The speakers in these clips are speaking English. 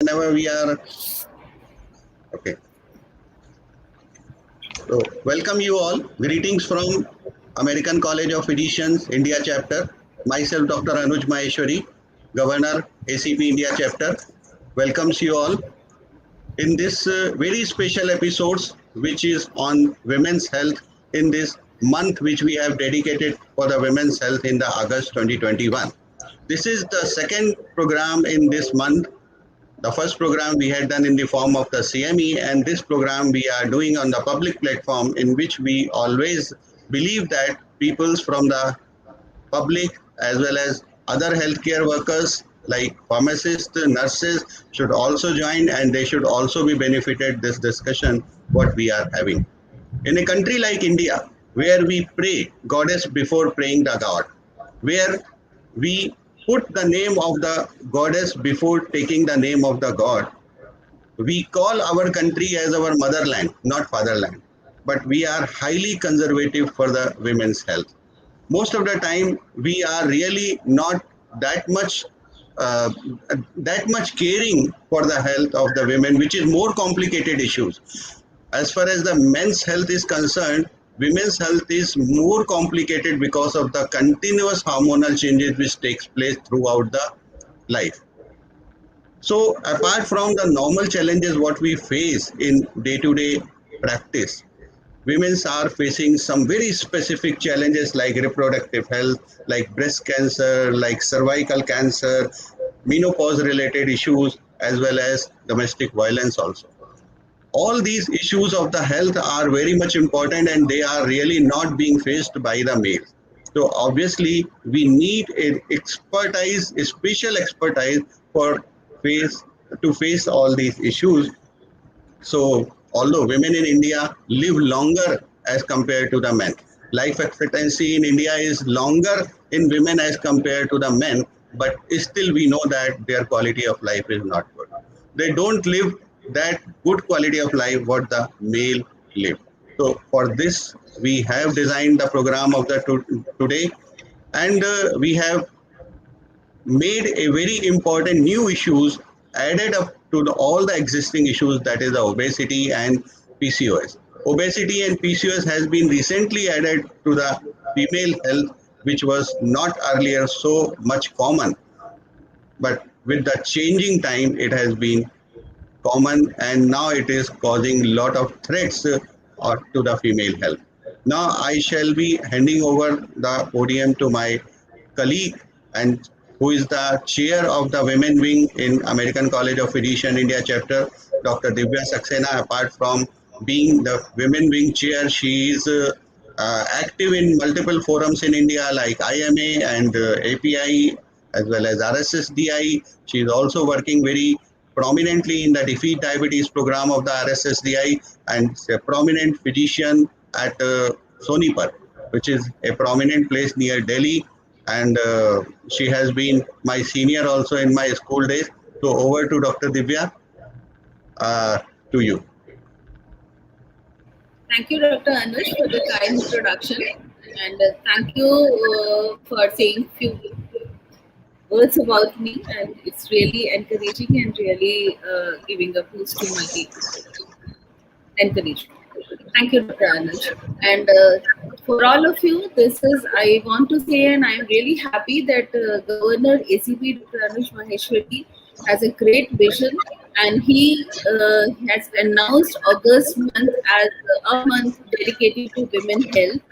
whenever we are okay. So welcome you all. Greetings from American College of Physicians India chapter. Myself Dr ANuj Maheshwari, Governor ACP India chapter, welcomes you all in this very special episodes which is on women's health in this month which we have dedicated for the women's health in the August 2021. This is the second program in this month. The first program we had done in the form of the CME, and this program we are doing on the public platform, in which we always believe that peoples from the public as well as other healthcare workers like pharmacists, nurses should also join, and they should also be benefited this discussion what we are having. In a country like India, where we pray goddess before praying the God, where we put the name of the goddess before taking the name of the God, we call our country as our motherland, not fatherland. But we are highly conservative for the women's health. Most of the time, we are really not that much uh, that much caring for the health of the women, which is more complicated issues. As far as the men's health is concerned, women's health is more complicated because of the continuous hormonal changes which takes place throughout the life. So apart from the normal challenges what we face in day-to-day practice, women are facing some very specific challenges like reproductive health, like breast cancer, like cervical cancer, menopause related issues, as well as domestic violence also. All these issues of the health are very much important, and they are really not being faced by the males. So obviously we need a expertise, a special expertise for face to face all these issues. So although women in India live longer as compared to the men, life expectancy in India is longer in women as compared to the men, but still we know that their quality of life is not good. They don't live that good quality of life what the male live. So for this, we have designed the program of the today, and we have made a very important new issues added up to all the existing issues, that is the obesity and PCOS. Obesity and PCOS has been recently added to the female health, which was not earlier so much common, but with the changing time it has been common, and now it is causing a lot of threats to the female health. Now I shall be handing over the podium to my colleague, and who is the chair of the women wing in American College of Physicians India chapter, Dr. Divya Saxena. Apart from being the women wing chair, she is active in multiple forums in India like IMA and API, as well as RSSDI. She is also working very prominently in the Defeat Diabetes program of the RSSDI, and a prominent physician at Sonipat, which is a prominent place near Delhi. And she has been my senior also in my school days. So over to Dr. Divya, to you. Thank you, Dr. Anuj, for the kind introduction, and thank you for saying few words about me. And it's really encouraging and really giving a boost to my encouragement. Thank you, Dr. Anuj. And for all of you, this is, I want to say, and I'm really happy that Governor ACP Dr. Anuj Maheshwari has a great vision, and he has announced August month as a month dedicated to women health,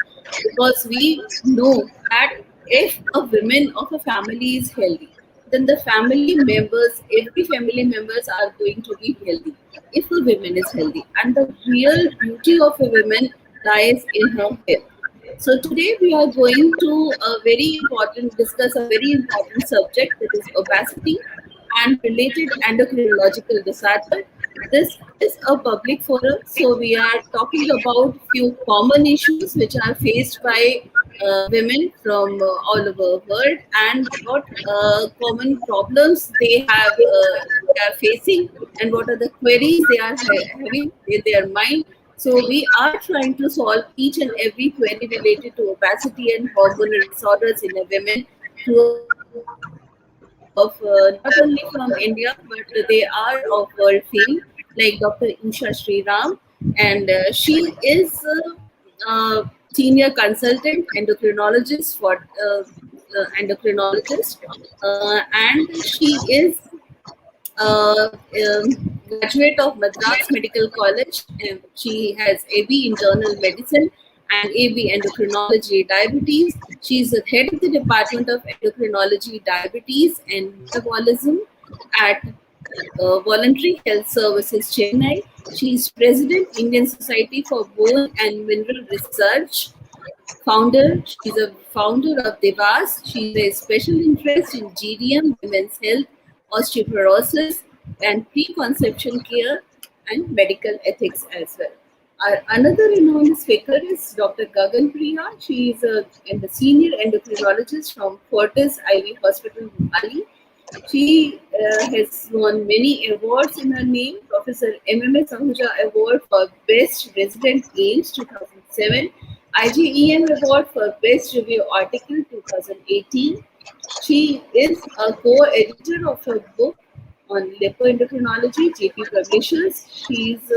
because we know that if a woman of a family is healthy, then the family members, every family members are going to be healthy if a woman is healthy. And the real beauty of a woman lies in her health. So today we are going to discuss a very important subject, that is obesity and related endocrinological disorder. This is a public forum, so we are talking about few common issues which are faced by women from all over the world, and what common problems they are facing, and what are the queries they are having in their mind. So we are trying to solve each and every query related to obesity and hormonal disorders in a women through of not only from India, but they are of world fame, like Dr. Usha Sriram, and she is senior consultant endocrinologist for endocrinologist, and she is graduate of Madras Medical College. And she has AB Internal Medicine and AB Endocrinology Diabetes. She is the head of the Department of Endocrinology, Diabetes and Metabolism at Voluntary Health Services, Chennai. She is President, Indian Society for Bone and Mineral Research. Founder, she's a founder of Devas. She's a special interest in GDM, women's health, osteoporosis, and preconception care and medical ethics as well. Another renowned speaker is Dr. Gagan Priya. She is a senior endocrinologist from Fortis IV Hospital, Bali. She has won many awards in her name. Professor MMS Ahuja Award for Best Resident AIMS 2007, IGEM Award for Best Review Article 2018. She is a co-editor of her book on lipoendocrinology, JP Publishers. She is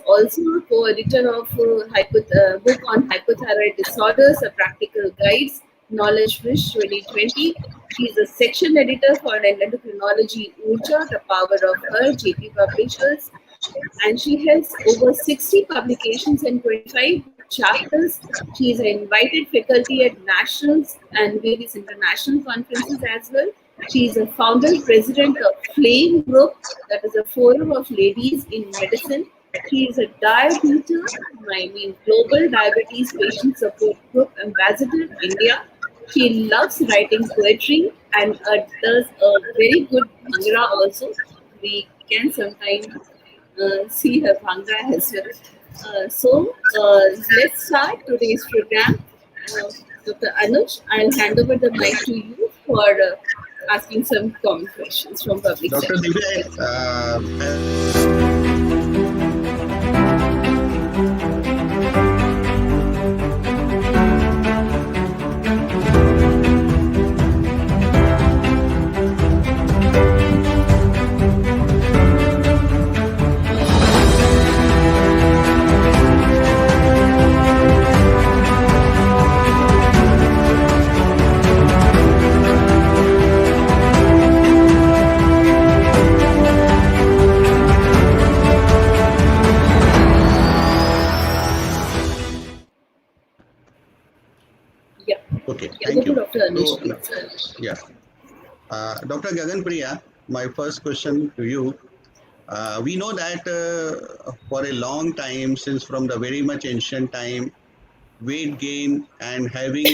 also a co-editor of book on hypothyroid disorders, a practical guides, Knowledge Wish 2020. She is a section editor for endocrinology Urja, the power of her, JP Publishers, and she has over 60 publications and 25 chapters. She is an invited faculty at nationals and various international conferences as well. She is a founder president of Flame Group, that is a forum of ladies in medicine. She is a Global Diabetes Patient Support Group Ambassador India. She loves writing poetry and does a very good bhangra also. We can sometimes see her bhangra as well. Let's start today's program. Dr. Anuj, I'll hand over the mic to you for asking some common questions from public Dr. sector. Divya, Yeah. okay, Yeah, thank you. Dr. Anuj. So, yeah, Dr. Gagan Priya, my first question to you. We know that for a long time, since from the very much ancient time, weight gain and having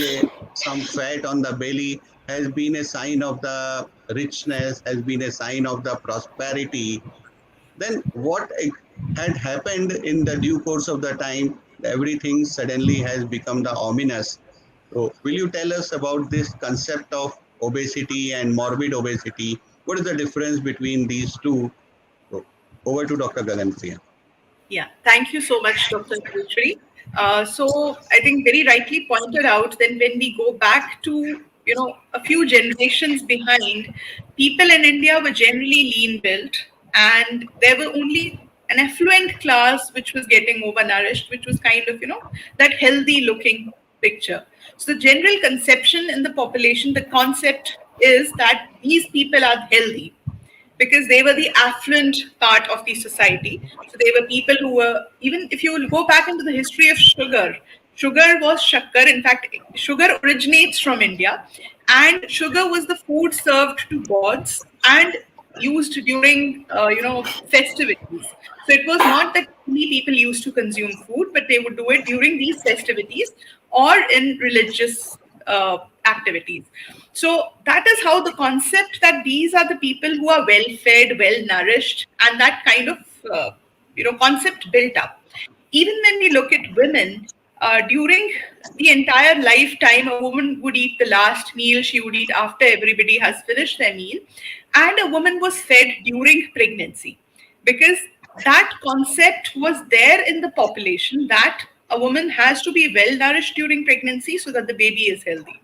some fat on the belly has been a sign of the richness, has been a sign of the prosperity. Then what had happened in the due course of the time? Everything suddenly has become the ominous. So, will you tell us about this concept of obesity and morbid obesity? What is the difference between these two? So, over to Dr. Gagan Priya. Yeah, thank you so much, Dr. Maheshwari. So I think very rightly pointed out that when we go back to a few generations behind, people in India were generally lean built, and there were only an affluent class which was getting overnourished, which was kind of that healthy looking picture. So the general conception in the population, the concept is that these people are healthy because they were the affluent part of the society. So they were people who were, even if you will go back into the history of sugar, sugar was shakkar. In fact, sugar originates from India, and sugar was the food served to gods and used during, festivities. So it was not that many people used to consume food, but they would do it during these festivities or in religious activities. So that is how the concept that these are the people who are well fed, well nourished, and that kind of concept built up. Even when we look at women, during the entire lifetime, a woman would eat the last meal. She would eat after everybody has finished their meal, and a woman was fed during pregnancy, because that concept was there in the population that a woman has to be well nourished during pregnancy so that the baby is healthy.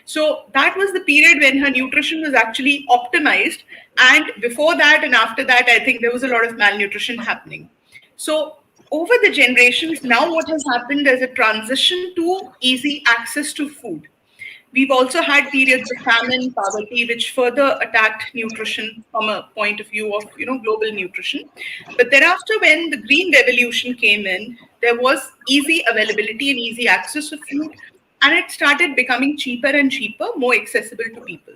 So that was the period when her nutrition was actually optimized. And before that and after that, I think there was a lot of malnutrition happening. So over the generations, now what has happened is a transition to easy access to food. We've also had periods of famine, poverty, which further attacked nutrition from a point of view of global nutrition. But thereafter, when the Green Revolution came in, there was easy availability and easy access to food, and it started becoming cheaper and cheaper, more accessible to people.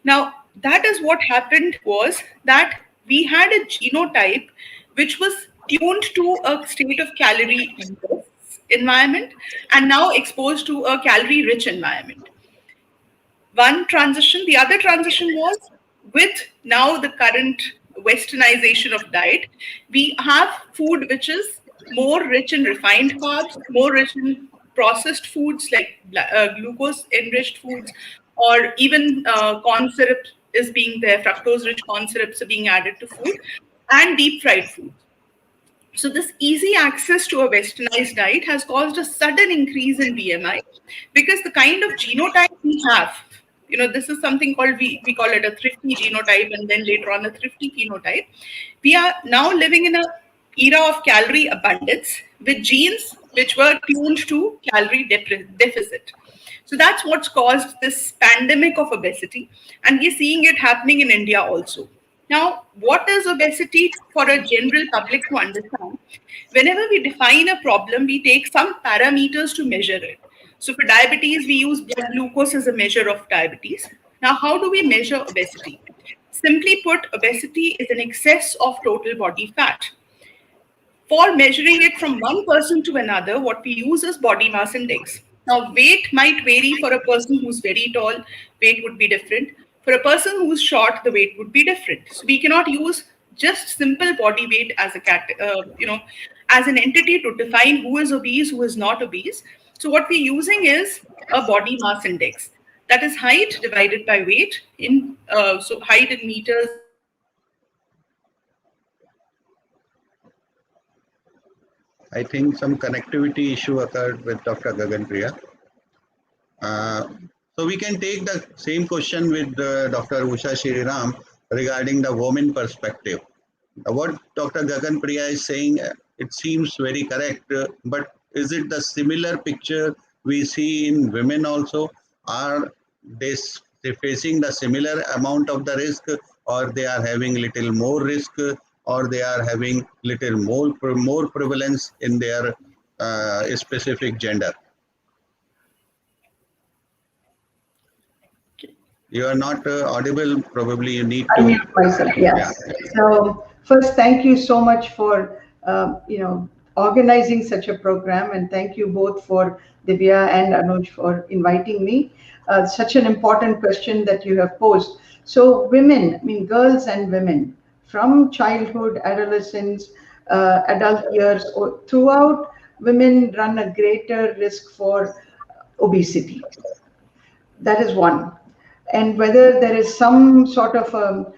Now, that is what happened was that we had a genotype which was tuned to a state of calorie environment and now exposed to a calorie rich environment. One transition. The other transition was with now the current westernization of diet, we have food which is more rich in refined carbs, more rich in processed foods like glucose enriched foods, or even corn syrup is being there, fructose rich corn syrups are being added to food, and deep fried foods. So this easy access to a westernized diet has caused a sudden increase in BMI because the kind of genotype we have, this is something called, we call it a thrifty genotype and then later on a thrifty phenotype. We are now living in an era of calorie abundance with genes which were tuned to calorie deficit. So that's what's caused this pandemic of obesity. And we're seeing it happening in India also. Now, what is obesity for a general public to understand? Whenever we define a problem, we take some parameters to measure it. So for diabetes, we use blood glucose as a measure of diabetes. Now, how do we measure obesity? Simply put, obesity is an excess of total body fat. For measuring it from one person to another, what we use is body mass index. Now, weight might vary for a person who's very tall, weight would be different. For a person who's short, the weight would be different. So we cannot use just simple body weight as as an entity to define who is obese, who is not obese. So what we're using is a body mass index. That is height divided by weight. So height in meters. I think some connectivity issue occurred with Dr. Gagan Priya. So we can take the same question with Dr. Usha Sriram regarding the woman perspective. What Dr. Gagan Priya is saying, it seems very correct, but is it the similar picture we see in women also? Are they facing the similar amount of the risk, or they are having little more risk, or they are having little more prevalence in their specific gender? You are not audible. Probably you need to unmute myself. Yes. Yeah. So first, thank you so much for organizing such a program, and thank you both for Divya and Anuj for inviting me. Such an important question that you have posed. So women, I mean girls and women, from childhood, adolescence, adult years, or throughout, women run a greater risk for obesity. That is one. And whether there is some sort of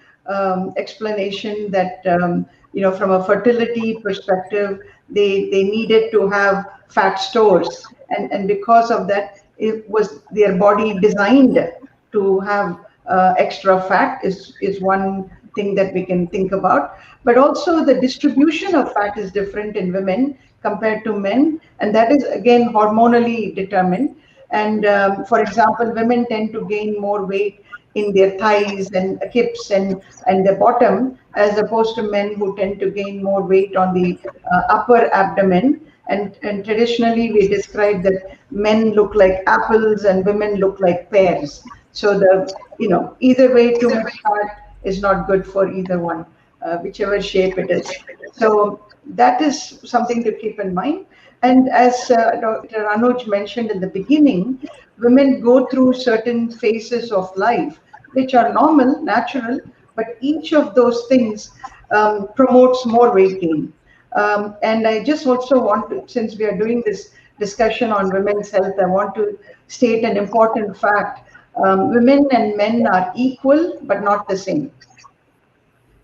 explanation that from a fertility perspective, they needed to have fat stores, and because of that, it was their body designed to have extra fat is one thing that we can think about. But also the distribution of fat is different in women compared to men, and that is again hormonally determined. And for example, women tend to gain more weight in their thighs and hips and the bottom, as opposed to men who tend to gain more weight on the upper abdomen. And traditionally, we describe that men look like apples and women look like pears. So either way, too much fat is not good for either one, whichever shape it is. So that is something to keep in mind. And as Dr. Anuj mentioned in the beginning, women go through certain phases of life, which are normal, natural, but each of those things promotes more weight gain. And I just also want to, since we are doing this discussion on women's health, I want to state an important fact. Women and men are equal, but not the same.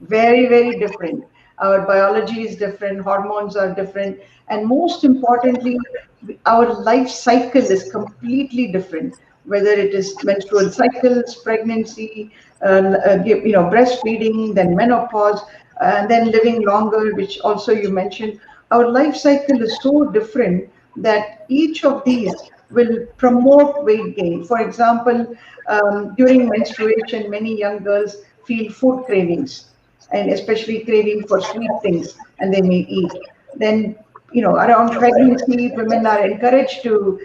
Very, very different. Our biology is different, hormones are different, and most importantly, our life cycle is completely different. whether it is menstrual cycles, pregnancy, breastfeeding, then menopause, and then living longer, which also you mentioned. Our life cycle is so different that each of these will promote weight gain. For example, during menstruation, many young girls feel food cravings, and especially craving for sweet things, and they may eat. Then, around pregnancy, women are encouraged to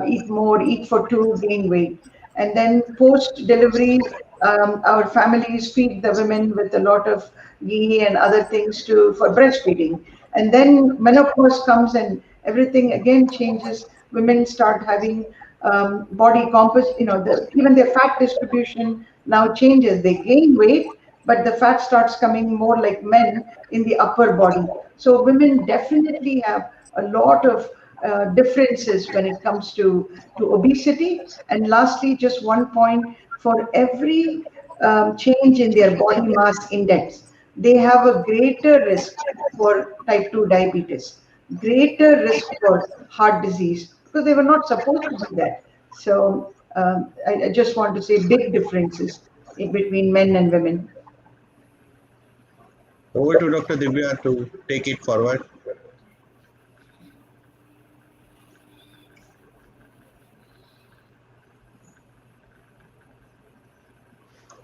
eat more, eat for two, gain weight. And then post delivery, our families feed the women with a lot of ghee and other things for breastfeeding. And then menopause comes and everything again changes. Women start having body composition, even their fat distribution now changes. They gain weight, but the fat starts coming more like men in the upper body. So women definitely have a lot of differences when it comes to obesity. And lastly, just one point, for every change in their body mass index, they have a greater risk for type 2 diabetes, greater risk for heart disease, because they were not supposed to be that. So I just want to say big differences in between men and women. Over to Dr. Divya to take it forward.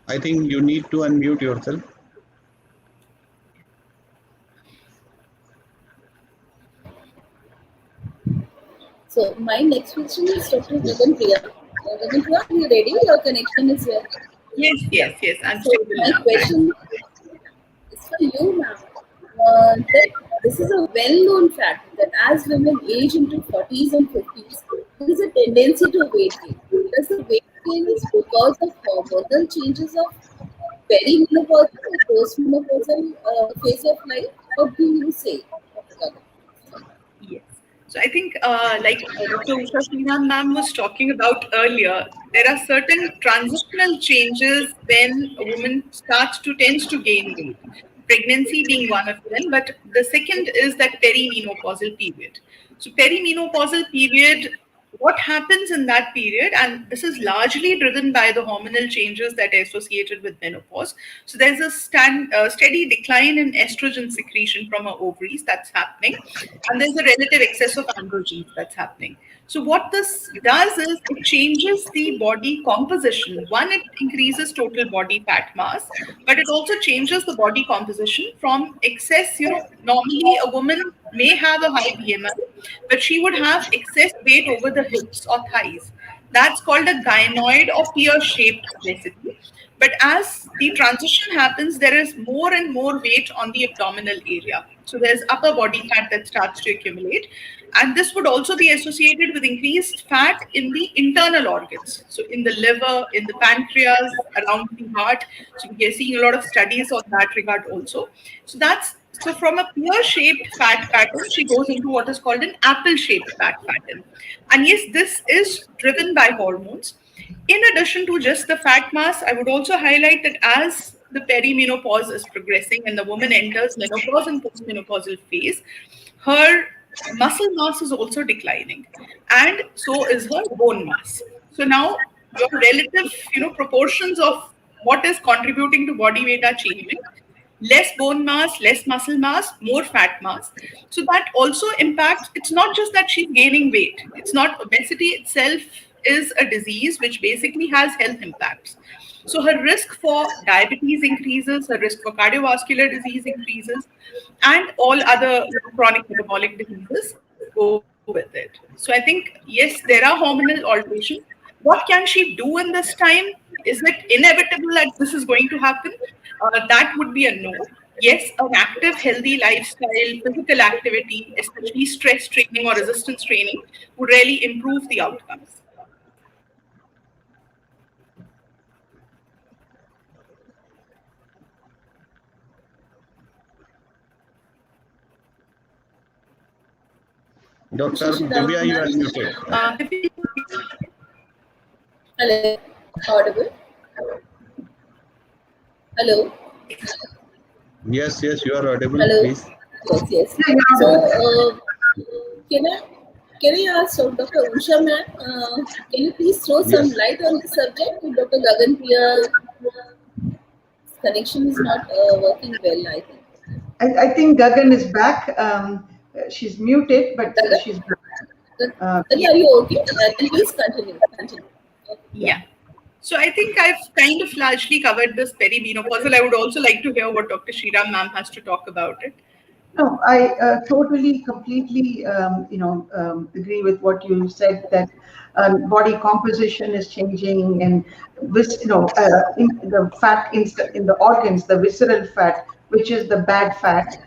I think you need to unmute yourself. So my next question is Dr. Gagan Priya. Gagan Priya, are you ready? Your connection is here. Yes. I'm So stable my now. question is for you, ma'am. That this is a well-known fact that as women age into 40s and 50s, there is a tendency to weight gain. Does the weight gain is because of hormonal changes of perimenopausal or postmenopausal phase of life? What do you say, Dr. Gagan? Yes. So I think, like Dr. Usha Sriram ma'am was talking about earlier, there are certain transitional changes when a woman tends to gain weight. Pregnancy being one of them, but the second is that perimenopausal period. So perimenopausal period, what happens in that period, and this is largely driven by the hormonal changes that are associated with menopause. So there's a steady decline in estrogen secretion from our ovaries that's happening, and there's a relative excess of androgens that's happening. So what this does is it changes the body composition. One, it increases total body fat mass, but it also changes the body composition from excess. Normally a woman may have a high BMI, but she would have excess weight over the hips or thighs. That's called a gynoid or pear-shaped obesity. But as the transition happens, there is more and more weight on the abdominal area. So there's upper body fat that starts to accumulate. And this would also be associated with increased fat in the internal organs. So in the liver, in the pancreas, around the heart. So we are seeing a lot of studies on that regard also. So from a pear-shaped fat pattern, she goes into what is called an apple-shaped fat pattern. And yes, this is driven by hormones. In addition to just the fat mass, I would also highlight that as the perimenopause is progressing and the woman enters menopause and postmenopausal phase, her muscle mass is also declining, and so is her bone mass. So now your relative, proportions of what is contributing to body weight are changing. Less bone mass, less muscle mass, more fat mass. So that also impacts, it's not just that she's gaining weight. It's not, obesity itself is a disease which basically has health impacts. So her risk for diabetes increases, her risk for cardiovascular disease increases, and all other chronic metabolic diseases go with it. So I think, yes, there are hormonal alterations. What can she do in this time? Is it inevitable that this is going to happen? That would be a no. Yes, an active, healthy lifestyle, physical activity, especially stress training or resistance training, would really improve the outcomes. Dr. Divya, you are muted. Hello, audible? Hello. Yes, you are audible, Hello. please. Yes. So, can can I ask Dr. Usha ma'am, can you please throw some Yes. light on this subject? Dr. Gagan Priya connection is not working well, I think. I think Gagan is back. She's muted, but Gagan, she's back. Gagan, are you okay? Then please continue. Continue. Okay. Yeah. Yeah. So I think I've kind of largely covered this perimenopausal. I would also like to hear what Dr. Sriram ma'am has to talk about it. No, I totally, completely, agree with what you said, that body composition is changing, and this, in the fat in the organs, the visceral fat, which is the bad fat,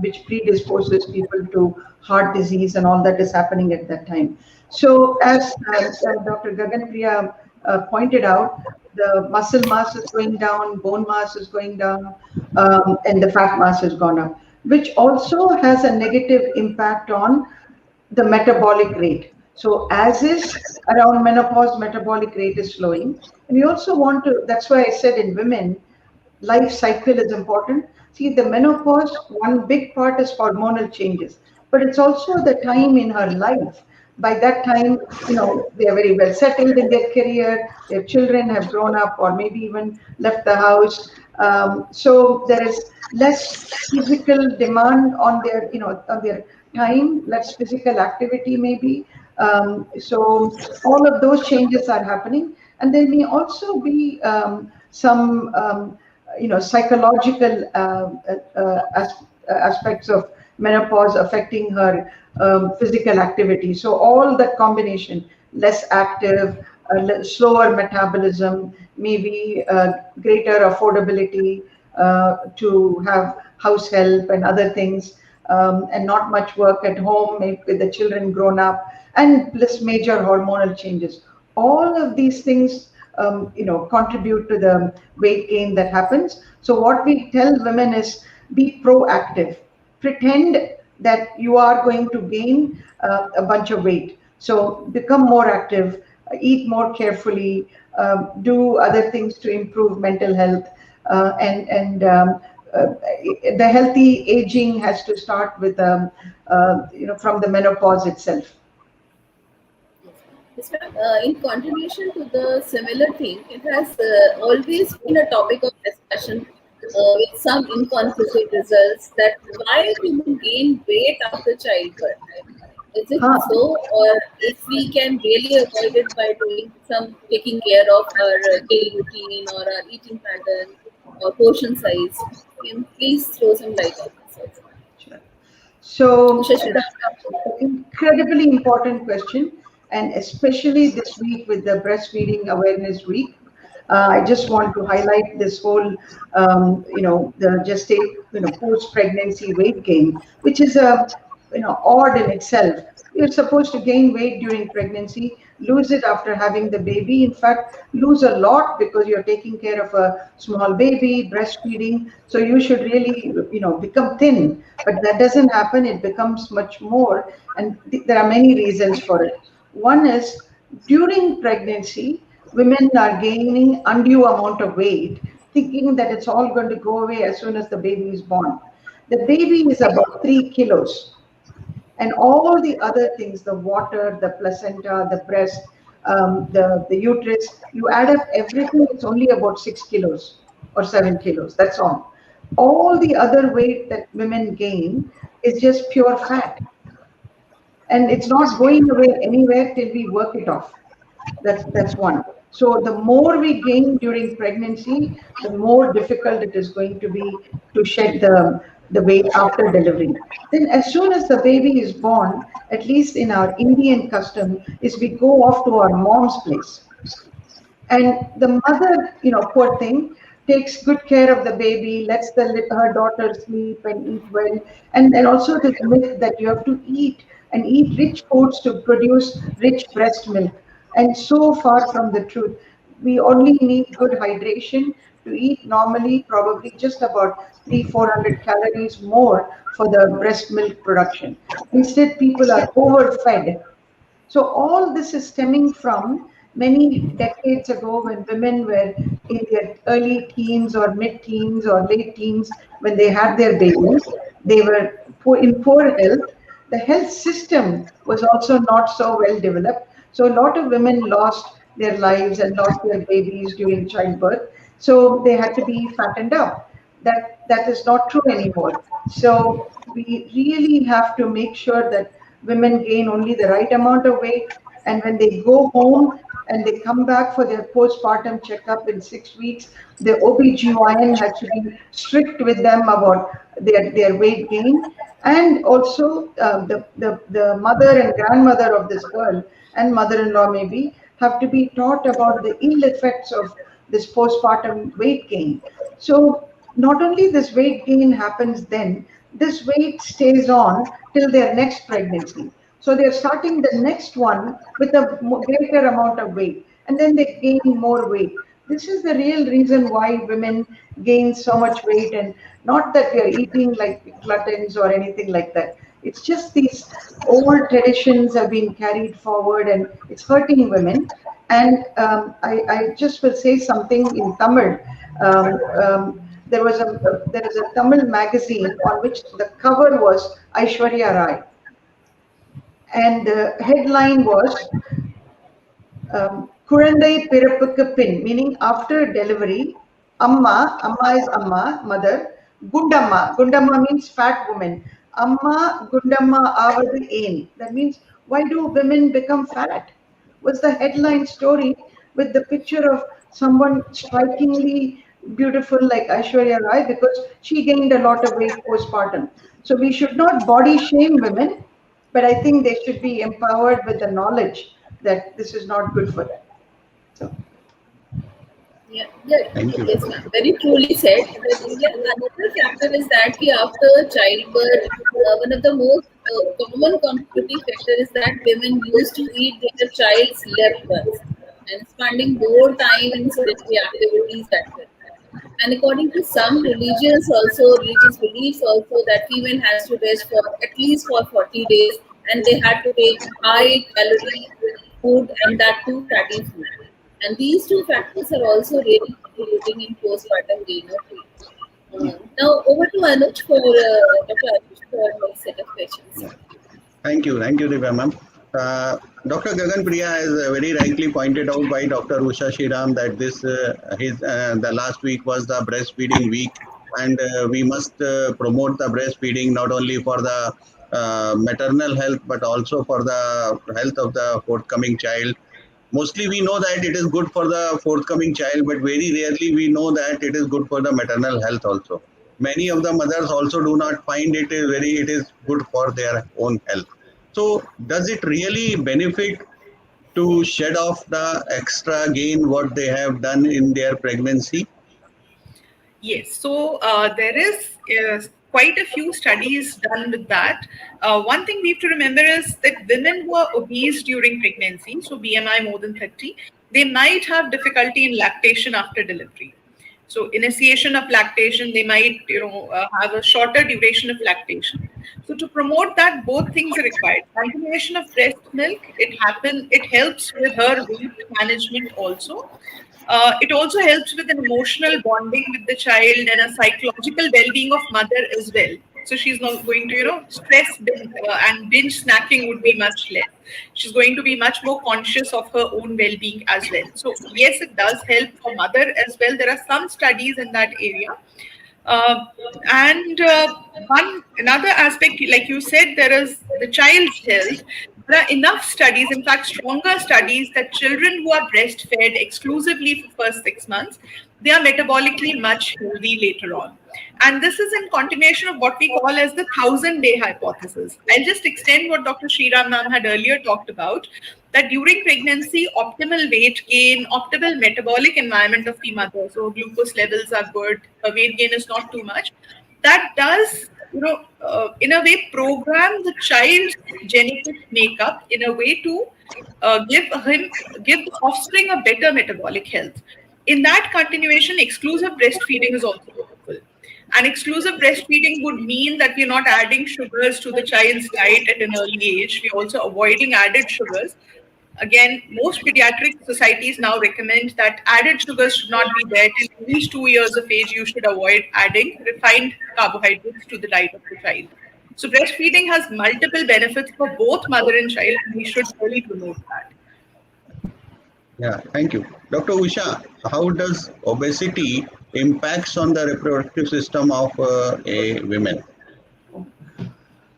which predisposes people to heart disease, and all that is happening at that time. So, as Dr. Gagan Priya pointed out, the muscle mass is going down, bone mass is going down, and the fat mass has gone up, which also has a negative impact on the metabolic rate. So as is around menopause, metabolic rate is slowing. And we also want to, that's why I said in women, life cycle is important. See, the menopause, one big part is hormonal changes, but it's also the time in her life. By that time, they are very well settled in their career, their children have grown up or maybe even left the house. So there is less physical demand on their, on their time, less physical activity maybe. So all of those changes are happening, and there may also be some psychological aspects of menopause affecting her physical activity. So all that combination, less active, slower metabolism, maybe greater affordability to have house help and other things, and not much work at home, maybe with the children grown up, and plus major hormonal changes. All of these things, contribute to the weight gain that happens. So what we tell women is be proactive. Pretend that you are going to gain a bunch of weight. So become more active, eat more carefully, do other things to improve mental health, and the healthy aging has to start with from the menopause itself. Yes, ma'am. In continuation to the similar thing, it has always been a topic of discussion with some inconclusive results that why women gain weight after childbirth. Is it Huh. so, or if we can really avoid it by doing some taking care of our daily routine or our eating pattern or portion size? Can you please throw some light on this also? Sure. So Usha that's Sriram. an incredibly important question, and especially this week with the Breastfeeding Awareness Week. I just want to highlight this whole, the gestate, post-pregnancy weight gain, which is odd in itself. You're supposed to gain weight during pregnancy, lose it after having the baby. In fact, lose a lot because you're taking care of a small baby, breastfeeding. So you should really, become thin. But that doesn't happen. It becomes much more, and there are many reasons for it. One is during pregnancy, women are gaining undue amount of weight, thinking that it's all going to go away as soon as the baby is born. The baby is about 3 kilos, and all the other things, the water, the placenta, the breast, the uterus, you add up everything, it's only about 6 kilos or 7 kilos. That's all the other weight that women gain is just pure fat, and it's not going away anywhere till we work it off. That's one. So the more we gain during pregnancy, the more difficult it is going to be to shed the weight after delivery. Then as soon as the baby is born, at least in our Indian custom, is we go off to our mom's place. And the mother, poor thing, takes good care of the baby, lets her daughter sleep and eat well. And also this myth that you have to eat and eat rich foods to produce rich breast milk. And so far from the truth. We only need good hydration to eat normally, probably just about 300-400 calories more for the breast milk production. Instead, people are overfed. So all this is stemming from many decades ago when women were in their early teens or mid-teens or late teens when they had their babies. They were in poor health. the health system was also not so well developed. So a lot of women lost their lives and lost their babies during childbirth. So they had to be fattened up. That is not true anymore. So we really have to make sure that women gain only the right amount of weight, and when they go home and they come back for their postpartum checkup in 6 weeks, the OBGYN has to be strict with them about their weight gain. And also the mother and grandmother of this girl and mother-in-law maybe have to be taught about the ill effects of this postpartum weight gain. So not only this weight gain happens then, this weight stays on till their next pregnancy. So they're starting the next one with a greater amount of weight, and then they gain more weight. This is the real reason why women gain so much weight, and not that we are eating like gluttons or anything like that. It's just these old traditions have been carried forward, and it's hurting women. And I just will say something in Tamil. There is a Tamil magazine on which the cover was Aishwarya Rai, and the headline was Kurandai Pirapukku Pin, meaning after delivery, Amma is Amma, mother, Gundamma means fat woman. Amma Gundamma Avadu Ain. That means, why do women become fat? Was the headline story with the picture of someone strikingly beautiful like Aishwarya Rai, because she gained a lot of weight postpartum. So we should not body shame women, but I think they should be empowered with the knowledge that this is not good for them. So. Yeah, yeah, Thank you. yes, ma'am. Very truly said. But yeah, another factor is that after childbirth, one of the most common contributing factor is that women used to eat their child's left breast and spending more time in sedentary activities that way. And according to some religious beliefs also, that female has to rest for at least for 40 days, and they had to take high calorie food, and that too fatty food. And these two factors are also really contributing in postpartum gain of weight. Now over to Anuj for Dr. Anuj for next set of questions. Yeah. Thank you, Divya ma'am. Dr. Gagan Priya has very rightly pointed out by Dr. Usha Sriram that the last week was the breastfeeding week, and we must promote the breastfeeding not only for the maternal health but also for the health of the forthcoming child. Mostly we know that it is good for the forthcoming child, but very rarely we know that it is good for the maternal health also. Many of the mothers also do not find it is good for their own health. So does it really benefit to shed off the extra gain what they have done in their pregnancy? Yes, so there is quite a few studies done with that. One thing we have to remember is that women who are obese during pregnancy, so BMI more than 30, they might have difficulty in lactation after delivery. So initiation of lactation, they might have a shorter duration of lactation. So to promote that, both things are required. Continuation of breast milk, it helps with her weight management also. It also helps with an emotional bonding with the child and a psychological well-being of mother as well. So she's not going to, stress and binge snacking would be much less. She's going to be much more conscious of her own well-being as well. So yes, it does help for mother as well. There are some studies in that area. Uh, and one another aspect, like you said, there is the child's health. There are enough studies, in fact, stronger studies, that children who are breastfed exclusively for first 6 months, they are metabolically much healthy later on. And this is in continuation of what we call as the 1,000-day hypothesis. I'll just extend what Dr. Sriram ma'am had earlier talked about, that during pregnancy, optimal weight gain, optimal metabolic environment of the mother, so glucose levels are good, weight gain is not too much, that does, in a way, program the child's genetic makeup in a way to give the offspring a better metabolic health. In that continuation, exclusive breastfeeding is also helpful. And exclusive breastfeeding would mean that we're not adding sugars to the child's diet at an early age. We're also avoiding added sugars. Again, most pediatric societies now recommend that added sugars should not be there till at least 2 years of age. You should avoid adding refined carbohydrates to the diet of the child. So breastfeeding has multiple benefits for both mother and child, and we should really promote that. Yeah, thank you. Dr. Usha, how does obesity impacts on the reproductive system of a women?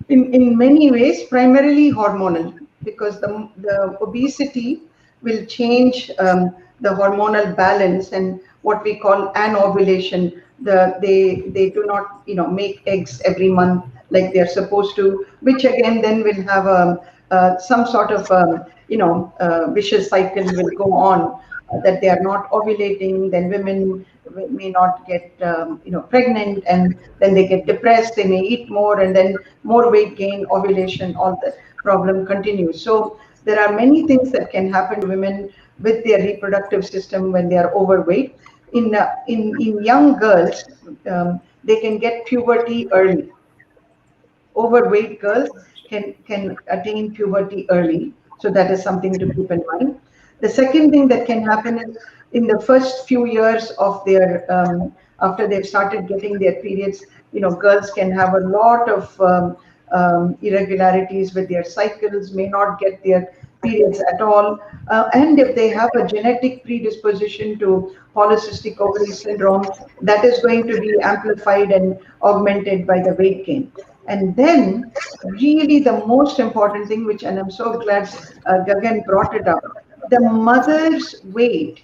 In many ways, primarily hormonal, because the obesity will change the hormonal balance and what we call anovulation. They do not make eggs every month like they're supposed to, which again then will have some sort of vicious cycle will go on, that they are not ovulating, then women may not get pregnant, and then they get depressed, they may eat more, and then more weight gain, ovulation, all the problem continues. So there are many things that can happen to women with their reproductive system when they are overweight. In young girls, they can get puberty early. Overweight girls can attain puberty early. So that is something to keep in mind. The second thing that can happen is in the first few years of their after they've started getting their periods, girls can have a lot of irregularities with their cycles, may not get their periods at all. And if they have a genetic predisposition to polycystic ovary syndrome, that is going to be amplified and augmented by the weight gain. And then, really, the most important thing, which, and I'm so glad Gagan brought it up, the mother's weight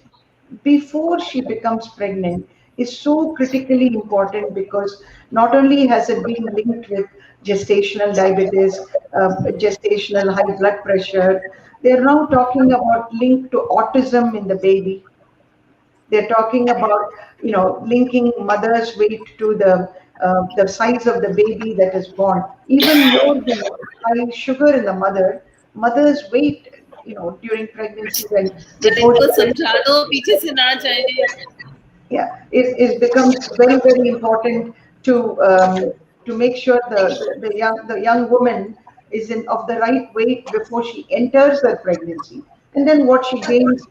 before she becomes pregnant is so critically important, because not only has it been linked with gestational diabetes, gestational high blood pressure, they're now talking about link to autism in the baby. They're talking about, linking mother's weight to the size of the baby that is born. Even more than high sugar in the mother's weight, during pregnancy when अरे before इनको she gets समझा दो पीछे से ना जाए. yeah, it becomes very, very important to make sure the young woman is in of the right weight before she enters her pregnancy, and then what she gains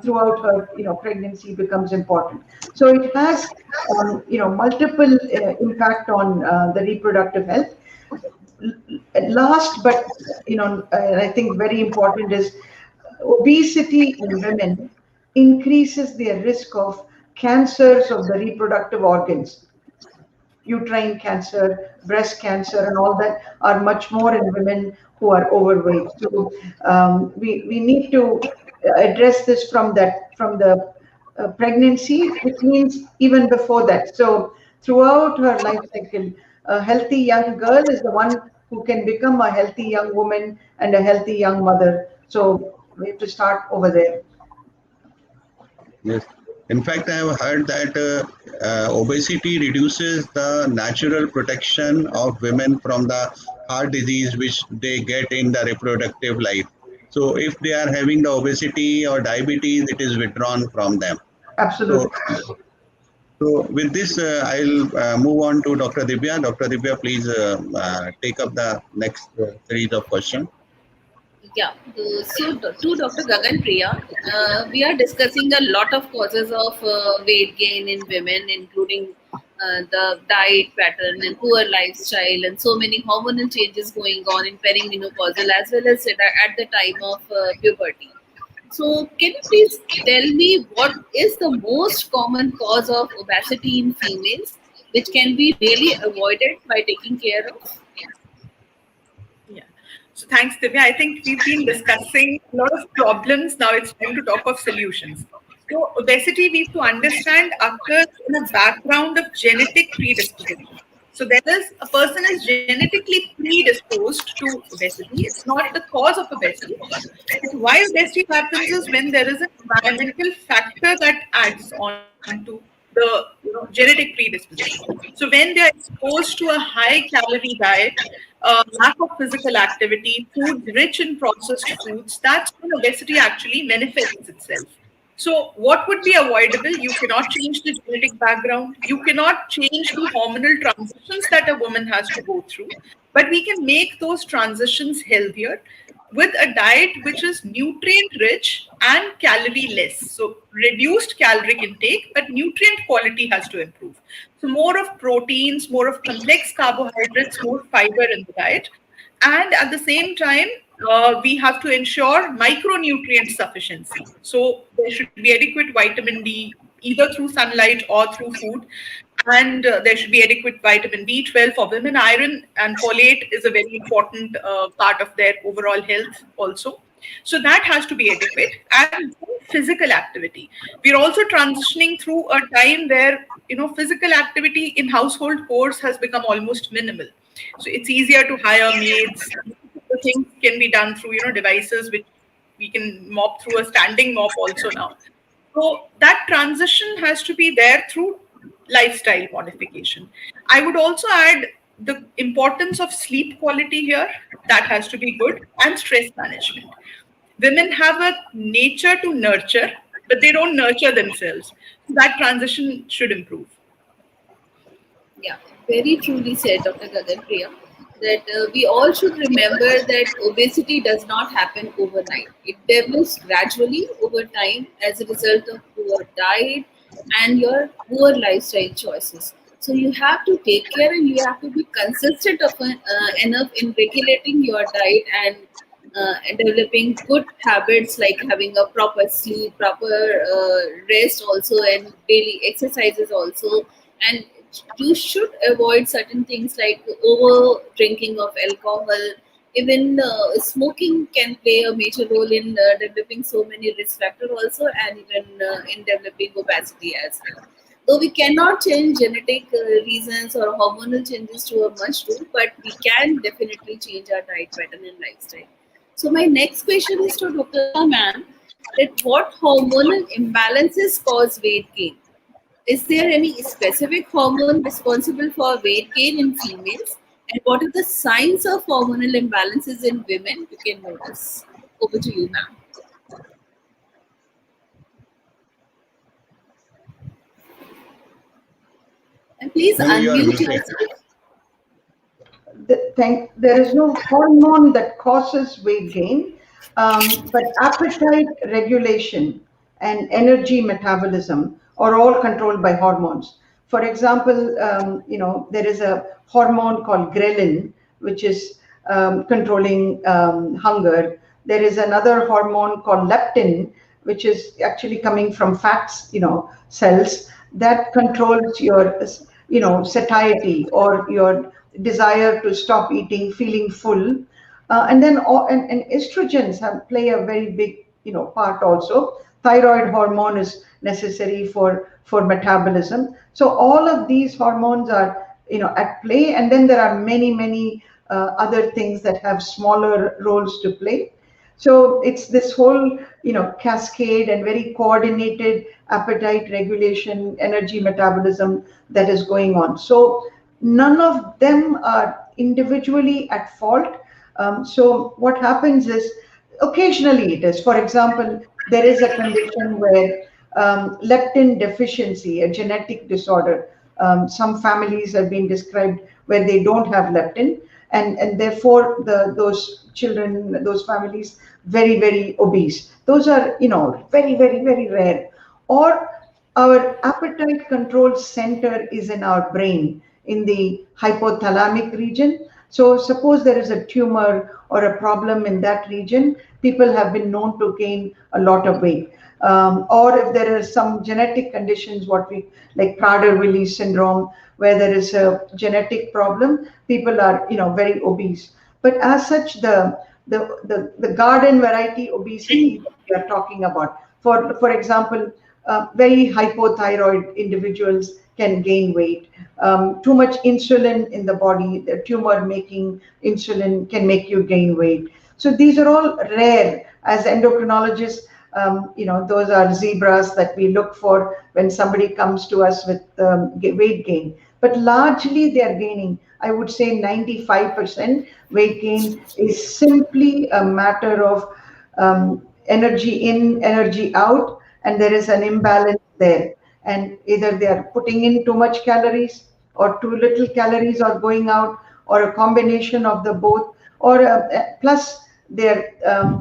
throughout her pregnancy becomes important. So it has multiple impact on the reproductive health. Last, but I think very important is obesity in women increases their risk of cancers of the reproductive organs. Uterine cancer, breast cancer, and all that are much more in women who are overweight. So we need to address this from the pregnancy, which means even before that. So throughout her life cycle, a healthy young girl is the one who can become a healthy young woman and a healthy young mother. So we have to start over there. Yes. In fact, I have heard that obesity reduces the natural protection of women from the heart disease which they get in the reproductive life. So if they are having the obesity or diabetes, it is withdrawn from them. So, Absolutely. so with this, I'll move on to Dr. Divya. Dr. Divya, please take up the next series of questions. Yeah, to Dr. Gagan Priya, we are discussing a lot of causes of weight gain in women, including the diet pattern and poor lifestyle, and so many hormonal changes going on in perimenopausal as well as at the time of puberty. So, can you please tell me what is the most common cause of obesity in females, which can be really avoided by taking care of? Yeah. So thanks, Divya. I think we've been discussing a lot of problems. Now it's time to talk of solutions. So obesity, we have to understand, occurs in a background of genetic predisposition. So there is a person is genetically predisposed to obesity. It's not the cause of obesity. But why obesity happens is when there is an environmental factor that adds on to the genetic predisposition. So when they are exposed to a high calorie diet, lack of physical activity, foods rich in processed foods, that's when obesity actually manifests itself. So, what would be avoidable? You cannot change the genetic background. You cannot change the hormonal transitions that a woman has to go through. But we can make those transitions healthier. with a diet which is nutrient rich and calorie less. So reduced caloric intake, but nutrient quality has to improve. So more of proteins, more of complex carbohydrates, more fiber in the diet. And at the same time, we have to ensure micronutrient sufficiency. So there should be adequate vitamin D either through sunlight or through food. And there should be adequate vitamin B12 for women. Iron and folate is a very important part of their overall health also. So that has to be adequate. And physical activity. We're also transitioning through a time where physical activity in household chores has become almost minimal. So it's easier to hire maids. Things can be done through devices which we can mop through a standing mop also now. So that transition has to be there through lifestyle modification. I would also add the importance of sleep quality here. That has to be good, and stress management. Women have a nature to nurture, but they don't nurture themselves. That transition should improve. Yeah, very truly said, Dr. Gagan Priya, that we all should remember that obesity does not happen overnight. It develops gradually over time as a result of poor diet and your poor lifestyle choices. So you have to take care and you have to be consistent enough in regulating your diet and developing good habits like having a proper sleep, proper rest also, and daily exercises also. And you should avoid certain things like over drinking of alcohol. Even smoking can play a major role in developing so many risk factors also, and even in developing obesity as well. Though we cannot change genetic reasons or hormonal changes to a mushroom, but we can definitely change our diet pattern and lifestyle. So my next question is to Dr. Ma'am, that what hormonal imbalances cause weight gain? Is there any specific hormone responsible for weight gain in females? And what are the signs of hormonal imbalances in women you can notice? Over to you, ma'am. And please Maybe you are unmute muted. yourself. There is no hormone that causes weight gain, but appetite regulation and energy metabolism are all controlled by hormones. For example, there is a hormone called ghrelin, which is controlling hunger. There is another hormone called leptin, which is actually coming from fats, cells that controls your, satiety or your desire to stop eating, feeling full, and then and estrogens play a very big part also. Thyroid hormone is necessary for metabolism. So all of these hormones are at play, and then there are many other things that have smaller roles to play. So it's this whole cascade and very coordinated appetite regulation, energy metabolism that is going on. So none of them are individually at fault. So what happens is occasionally it is. For example, there is a condition where leptin deficiency, a genetic disorder. Some families have been described where they don't have leptin, and therefore those children, those families, very obese. Those are very rare. Or our appetite control center is in our brain, in the hypothalamic region. So suppose there is a tumor or a problem in that region, people have been known to gain a lot of weight. Or if there are some genetic conditions, what we like Prader-Willi syndrome, where there is a genetic problem, people are very obese. But as such, the garden variety obesity we are talking about, for example, very hypothyroid individuals can gain weight. Too much insulin in the body, the tumor making insulin can make you gain weight. So these are all rare. As endocrinologists, those are zebras that we look for when somebody comes to us with weight gain. But largely they are gaining. I would say 95% weight gain is simply a matter of energy in, energy out, and there is an imbalance there. And either they are putting in too much calories or too little calories are going out, or a combination of the both, or plus their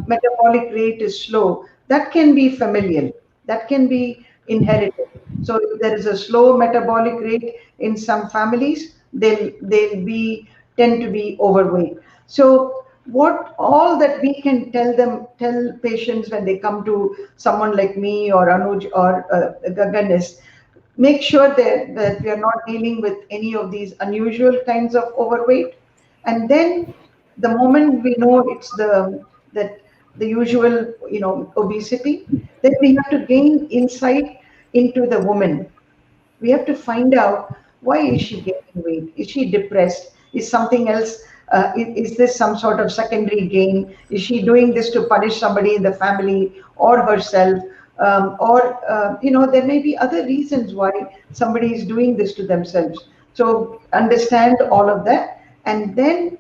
metabolic rate is slow, that can be familial, that can be inherited. So if there is a slow metabolic rate in some families, they'll be tend to be overweight. So what all that we can tell patients when they come to someone like me or Anuj or Gagan is, make sure that we are not dealing with any of these unusual kinds of overweight. And then the moment we know it's that the usual, obesity, then we have to gain insight into the woman. We have to find out, why is she gaining weight? Is she depressed? Is something else? Is this some sort of secondary gain? Is she doing this to punish somebody in the family or herself? Or there may be other reasons why somebody is doing this to themselves. So understand all of that, and then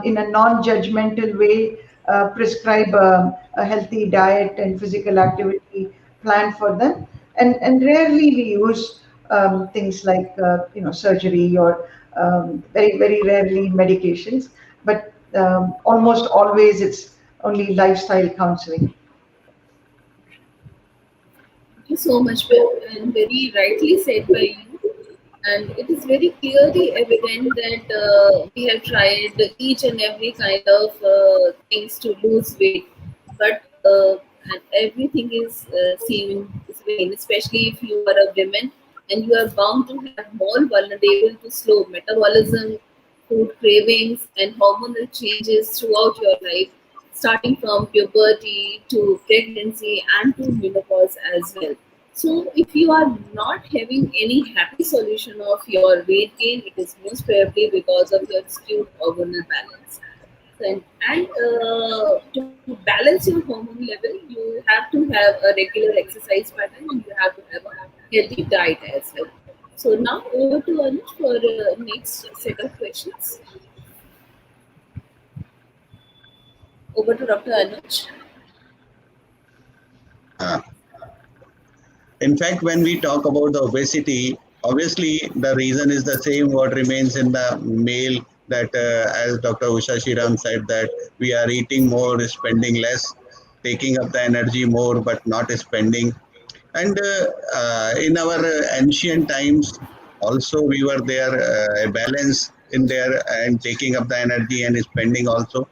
in a non-judgmental way, prescribe a healthy diet and physical activity plan for them. And rarely we use things like surgery, or very very rarely medications, but almost always it's only lifestyle counseling. Thank you so much, ma'am, and very rightly said by you. And it is very clearly evident that we have tried each and every kind of things to lose weight, but and everything is seen is vain, especially if you are a woman and you are bound to have more vulnerable to slow metabolism, food cravings, and hormonal changes throughout your life, starting from puberty to pregnancy and to menopause as well. So, if you are not having any happy solution of your weight gain, it is most probably because of your skewed hormonal balance. And to balance your hormone level, you have to have a regular exercise pattern and you have to have a healthy diet as well. So, now over to Anuj for next set of questions. Over to Dr. Anuj. Uh, in fact, when we talk about the obesity, obviously the reason is the same what remains in the male, that as Dr. Usha Sriram said, that we are eating more, spending less, taking up the energy more, but not spending. And in our ancient times, also we were there, a balance in there and taking up the energy and spending also.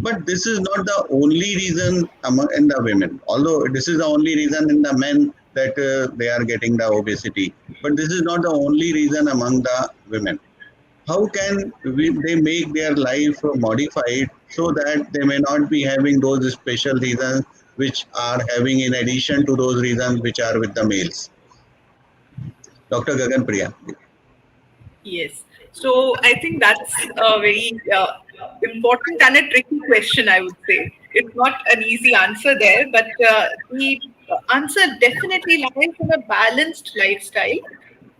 But this is not the only reason among in the women. Although this is the only reason in the men that they are getting the obesity. But this is not the only reason among the women. How can they make their life modified so that they may not be having those special reasons which are having in addition to those reasons which are with the males? Dr. Gagan Priya. Yes. So I think that's a very important and a tricky question, I would say. It's not an easy answer there, but the answer definitely lies in a balanced lifestyle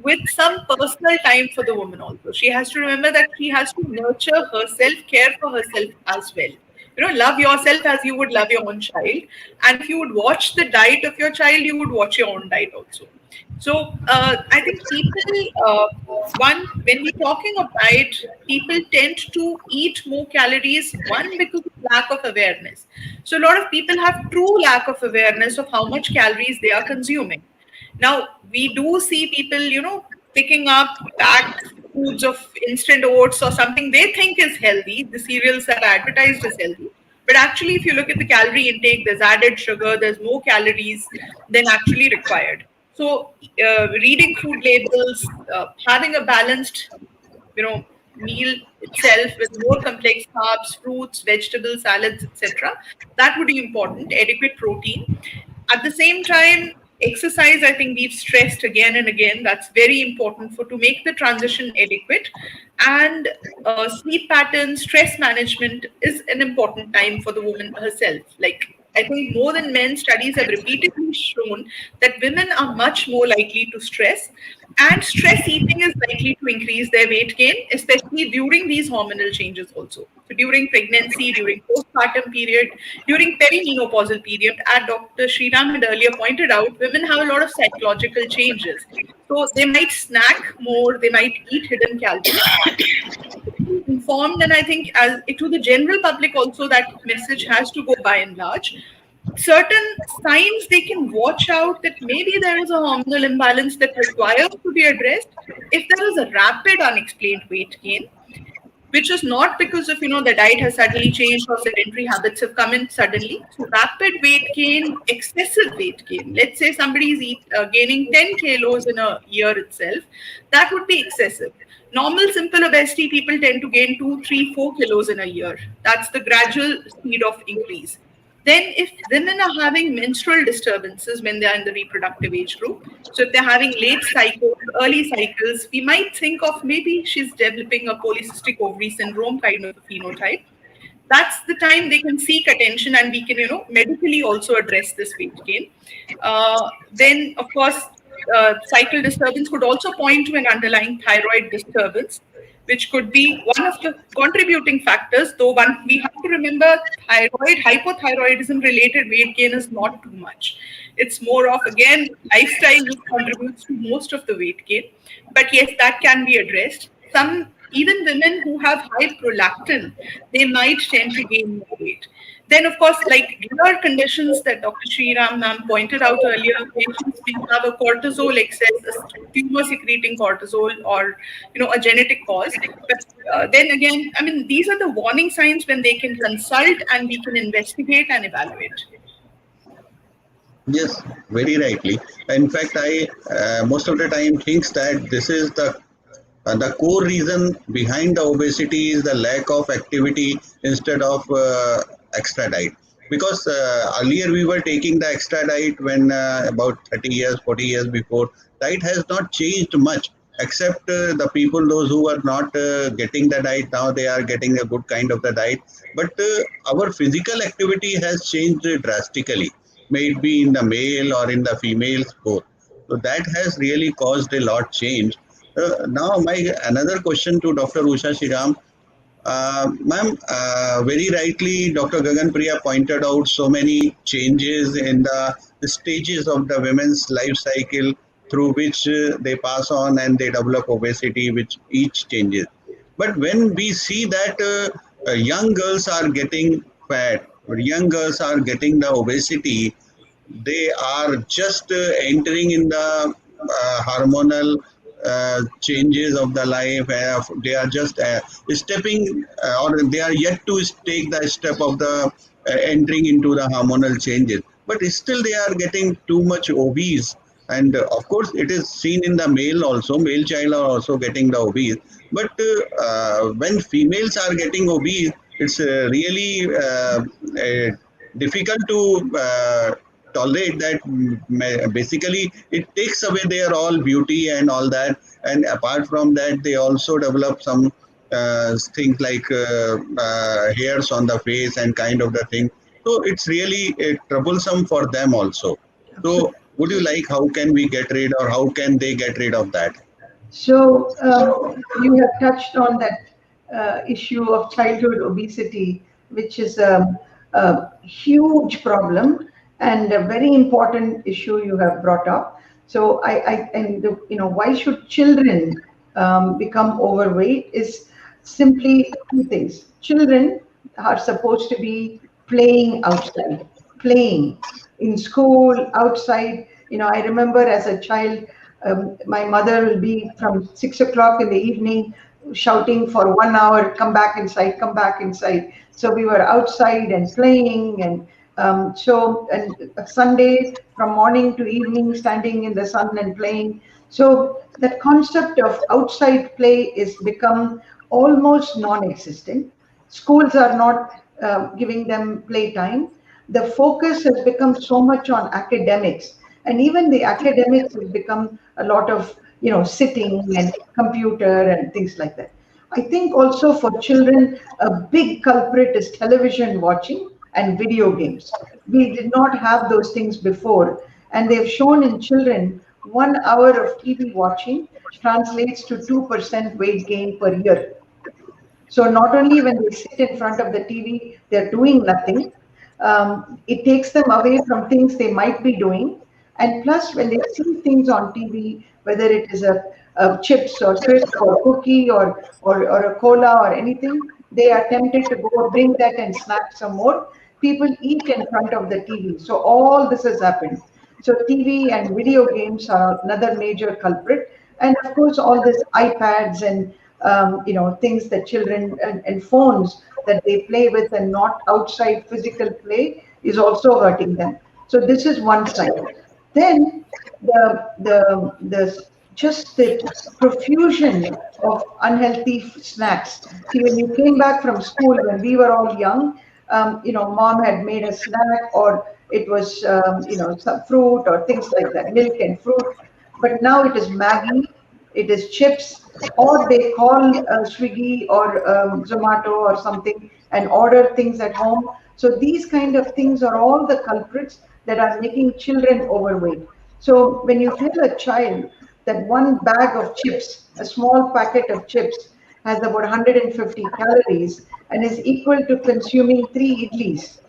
with some personal time for the woman also. She has to remember that she has to nurture herself, care for herself as well. Love yourself as you would love your own child. And if you would watch the diet of your child, you would watch your own diet also. So I think people, one, when we're talking of diet, people tend to eat more calories, one, because of lack of awareness. So a lot of people have true lack of awareness of how much calories they are consuming. Now, we do see people, picking up packed foods of instant oats or something they think is healthy, the cereals that are advertised as healthy. But actually, if you look at the calorie intake, there's added sugar, there's more calories than actually required. So, reading food labels, having a balanced, meal itself with more complex carbs, fruits, vegetables, salads, etc. That would be important. Adequate protein. At the same time, exercise, I think we've stressed again and again. That's very important for to make the transition adequate. And sleep patterns, stress management is an important time for the woman herself. Like, I think more than men, studies have repeatedly shown that women are much more likely to stress, and stress eating is likely to increase their weight gain, especially during these hormonal changes also. So during pregnancy, during postpartum period, during perimenopausal period, as Dr. Sriram had earlier pointed out, women have a lot of psychological changes. So they might snack more, they might eat hidden calories. These informed, and I think as to the general public also that message has to go by and large. Certain signs they can watch out that maybe there is a hormonal imbalance that requires to be addressed. If there is a rapid unexplained weight gain, which is not because of the diet has suddenly changed or sedentary habits have come in suddenly. So rapid weight gain, excessive weight gain. Let's say somebody is gaining 10 kilos in a year itself, that would be excessive. Normal simple obesity people tend to gain 2, 3, 4 kilos in a year. That's the gradual speed of increase. Then, if women are having menstrual disturbances when they are in the reproductive age group, so if they're having late cycles, early cycles, we might think of maybe she's developing a polycystic ovary syndrome kind of a phenotype. That's the time they can seek attention, and we can, medically also address this weight gain. Then, of course, cycle disturbance could also point to an underlying thyroid disturbance, which could be one of the contributing factors, though we have to remember hypothyroidism related weight gain is not too much. It's more of, again, lifestyle which contributes to most of the weight gain. But yes, that can be addressed. Even women who have high prolactin, they might tend to gain more weight. Then, of course, like rare conditions that Dr. Sriram ma'am pointed out earlier, patients may have a cortisol excess, a tumor secreting cortisol, or a genetic cause. But then again, I mean, these are the warning signs when they can consult and we can investigate and evaluate. Yes, very rightly. In fact, I most of the time thinks that this is the core reason behind the obesity is the lack of activity instead of extra diet. Because earlier we were taking the extra diet when about 30 years, 40 years before. Diet has not changed much, except the people, those who are not getting the diet, now they are getting a good kind of the diet. But our physical activity has changed drastically, may it be in the male or in the females both. So that has really caused a lot change. Now, my another question to Dr. Usha Sriram. Ma'am, very rightly, Dr. Gagan Priya pointed out so many changes in the stages of the women's life cycle through which they pass on and they develop obesity, which each changes. But when we see that young girls are getting fat, or young girls are getting the obesity, they are just entering in the hormonal changes of the life. They are just stepping, or they are yet to take the step of the entering into the hormonal changes. But still, they are getting too much obese. And of course, it is seen in the male also. Male child are also getting the obese. But when females are getting obese, it's really difficult to tolerate that. Basically it takes away their all beauty and all that, and apart from that they also develop some things like hairs on the face and kind of the thing. So it's really troublesome for them also. So would you like, how can we get rid, or how can they get rid of that? So you have touched on that issue of childhood obesity, which is a huge problem and a very important issue you have brought up. So why should children become overweight is simply two things. Children are supposed to be playing outside, playing in school, outside. I remember as a child, my mother will be from 6 o'clock in the evening shouting for 1 hour, come back inside, come back inside. So we were outside and playing, and Sunday from morning to evening standing in the sun and playing. So that concept of outside play is become almost non-existent. Schools are not giving them playtime. The focus has become so much on academics, and even the academics has become a lot of sitting and computer and things like that. I think also for children, a big culprit is television watching and video games. We did not have those things before, and they've shown in children 1 hour of TV watching translates to 2% weight gain per year. So not only when they sit in front of the TV, they're doing nothing. It takes them away from things they might be doing. And plus, when they see things on TV, whether it is chips or crisp or cookie or a cola or anything, they are tempted to go bring that and snack some more. People eat in front of the TV. So all this has happened. So TV and video games are another major culprit, and of course all this iPads and things that children and phones that they play with and not outside physical play is also hurting them. So this is one side. Then the just the profusion of unhealthy snacks. See, when you came back from school, when we were all young, mom had made a snack, or it was some fruit or things like that, milk and fruit. But now it is Maggie, it is chips, or they call Swiggy or Zomato or something and order things at home. So these kind of things are all the culprits that are making children overweight. So when you tell a child that one bag of chips, a small packet of chips, has about 150 calories and is equal to consuming 3 idlis,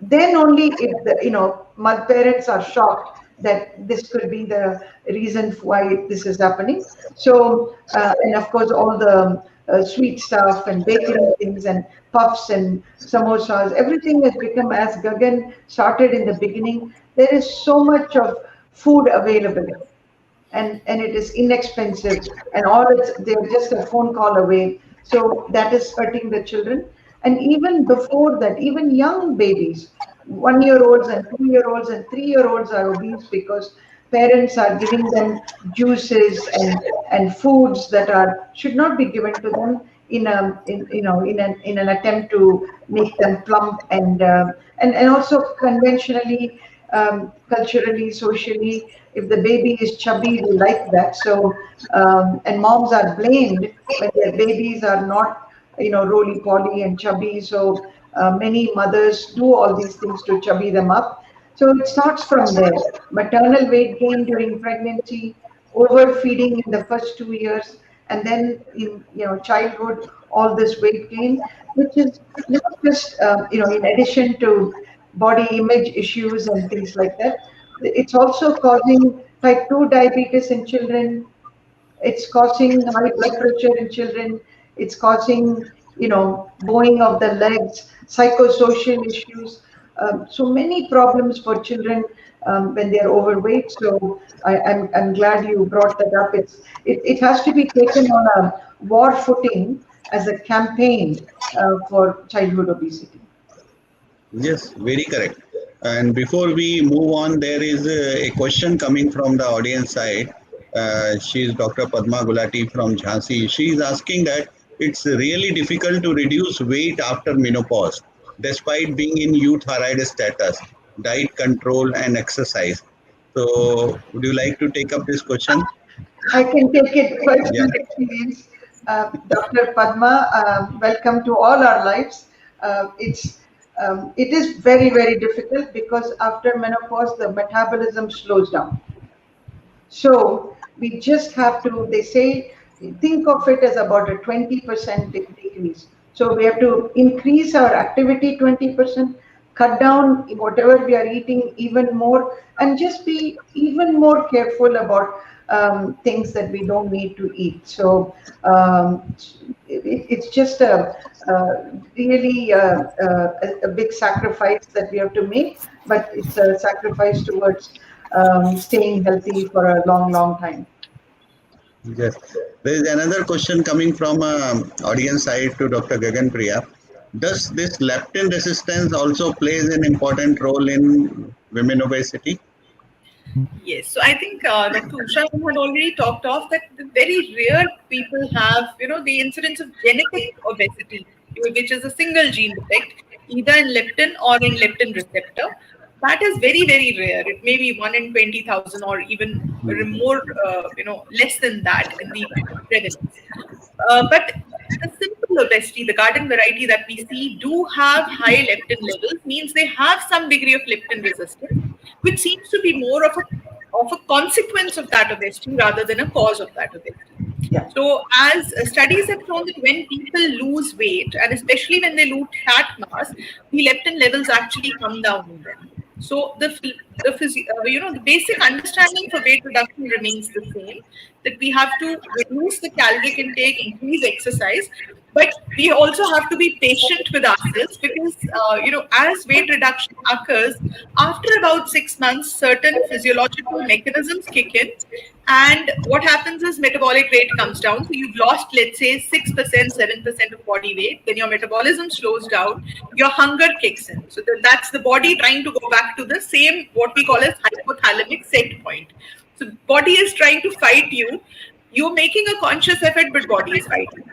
then only if the my parents are shocked that this could be the reason why this is happening. So and of course all the sweet stuff and bakery things and puffs and samosas, everything has become, as Gagan started in the beginning, there is so much of food available, and it is inexpensive, and all it's they're just a phone call away. So that is hurting the children. And even before that, even young babies, 1 year olds and 2 year olds and 3 year olds are obese because parents are giving them juices and foods that are should not be given to them in a in an attempt to make them plump, and also conventionally, culturally, socially, if the baby is chubby, they like that. So and moms are blamed when their babies are not roly poly and chubby. So many mothers do all these things to chubby them up. So it starts from there. Maternal weight gain during pregnancy, overfeeding in the first 2 years, and then in childhood, all this weight gain, which is not just in addition to body image issues and things like that. It's also causing type 2 diabetes in children. It's causing high blood pressure in children. It's causing, bowing of the legs, psychosocial issues. So many problems for children when they are overweight. So I'm glad you brought that up. It has to be taken on a war footing as a campaign for childhood obesity. Yes, very correct. And before we move on, there is a question coming from the audience side. She is Dr. Padma Gulati from Jhansi. She is asking that it's really difficult to reduce weight after menopause, despite being in euthyroid status, diet control, and exercise. So, would you like to take up this question? I can take it Yeah. personal experience. Dr. Padma, welcome to all our lives. It is very, very difficult because after menopause, the metabolism slows down. So we just have to, they say, think of it as about a 20% decrease. So we have to increase our activity 20%, cut down whatever we are eating even more, and just be even more careful about things that we don't need to eat. So it's just really a big sacrifice that we have to make, but it's a sacrifice towards staying healthy for a long, long time. Yes. There is another question coming from audience side to Dr. Gagan Priya. Does this leptin resistance also plays an important role in women obesity? Yes, so I think Dr. Usha had already talked of that the very rare people have, the incidence of genetic obesity, which is a single gene defect, either in leptin or in leptin receptor. That is very, very rare. It may be 1 in 20,000 or even more, less than that in the prevalence. But the simple obesity, the garden variety that we see, do have high leptin levels, means they have some degree of leptin resistance, which seems to be more of a consequence of that obesity rather than a cause of that obesity. Yeah. So, as studies have shown that when people lose weight, and especially when they lose fat mass, the leptin levels actually come down in them. So the basic understanding for weight reduction remains the same, that we have to reduce the caloric intake, increase exercise, but we also have to be patient with ourselves because as weight reduction occurs, after about 6 months, certain physiological mechanisms kick in, and what happens is metabolic rate comes down. So you've lost, let's say, 6%, 7% of body weight. Then your metabolism slows down. Your hunger kicks in. So that's the body trying to go back to the same, what we call as hypothalamic set point. So body is trying to fight you. You're making a conscious effort, but body is fighting.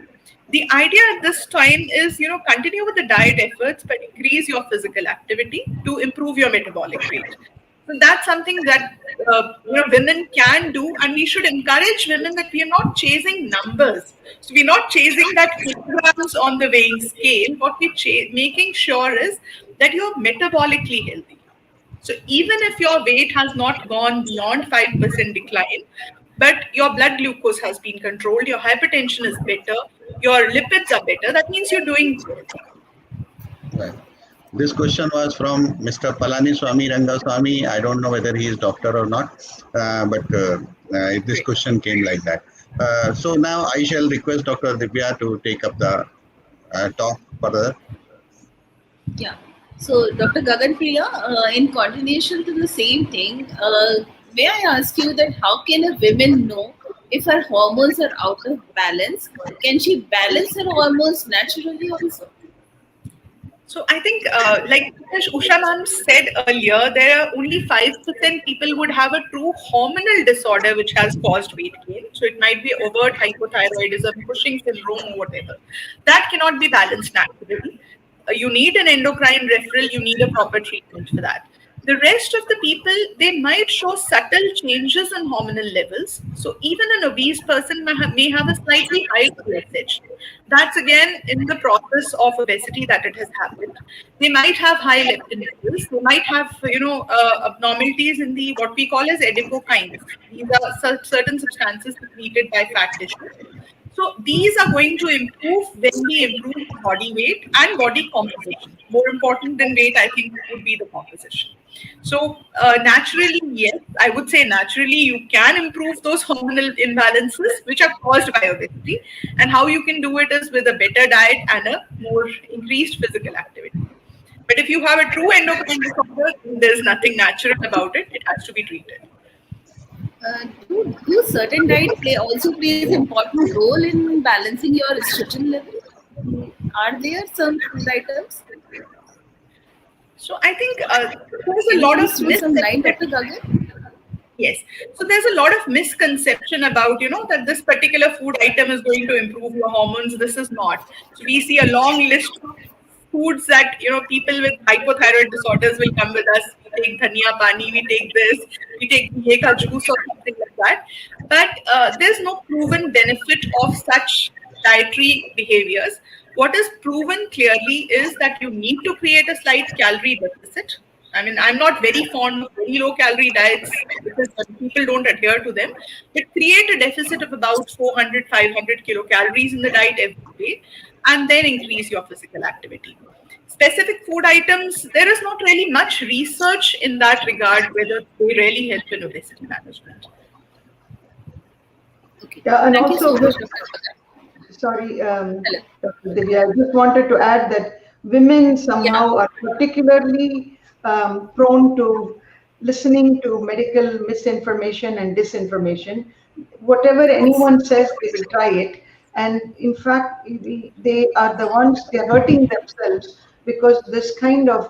The idea at this time is, continue with the diet efforts, but increase your physical activity to improve your metabolic rate. So that's something that women can do, and we should encourage women that we are not chasing numbers. So we're not chasing that kilograms on the weighing scale. What we're making sure is that you're metabolically healthy. So even if your weight has not gone beyond 5% decline, but your blood glucose has been controlled, your hypertension is better, your lipids are better, that means you're doing good. Right. This question was from Mr. Palani Swami Rangaswamy. I don't know whether he is doctor or not, but this question came like that. So now I shall request Dr. Divya to take up the talk further. Yeah. So, Dr. Gagan Priya, in continuation to the same thing, may I ask you that how can a woman know if her hormones are out of balance? Can she balance her hormones naturally also? So I think, like Usha ma'am said earlier, there are only 5% people would have a true hormonal disorder which has caused weight gain. So it might be overt hypothyroidism, Cushing syndrome, or whatever. That cannot be balanced naturally. You need an endocrine referral, you need a proper treatment for that. The rest of the people, they might show subtle changes in hormonal levels. So even an obese person may have a slightly higher LH. That's again in the process of obesity that it has happened. They might have high leptin levels. They might have, abnormalities in the what we call as adipokines. These are certain substances secreted by fat tissue. So these are going to improve when we improve body weight and body composition. More important than weight, I think, would be the composition. So naturally, yes, I would say naturally you can improve those hormonal imbalances which are caused by obesity. And how you can do it is with a better diet and a more increased physical activity. But if you have a true endocrine disorder, there's nothing natural about it. It has to be treated. Do certain diet also plays an important role in balancing your estrogen level? Are there some food items? So I think there's a Can lot you of throw some light, Dr. Gagan? Yes. So there's a lot of misconception about, that this particular food item is going to improve your hormones. This is not. So we see a long list of foods that, people with hypothyroid disorders will come with us. We take dhania pani, we take this, we take ghee ka juice or something like that. But there's no proven benefit of such dietary behaviors. What is proven clearly is that you need to create a slight calorie deficit. I mean, I'm not very fond of very low calorie diets because people don't adhere to them. But create a deficit of about 400, 500 kilocalories in the diet every day, and then increase your physical activity. Specific food items, there is not really much research in that regard whether they really help in obesity management. Okay. Yeah, and Thank you so also much, just, Dr. Gagan. sorry, Hello. Dr. Divya, I just wanted to add that women Yeah. somehow are particularly prone to listening to medical misinformation and disinformation. Whatever anyone says, they will try it. And in fact, they are the ones, they're hurting themselves because this kind of,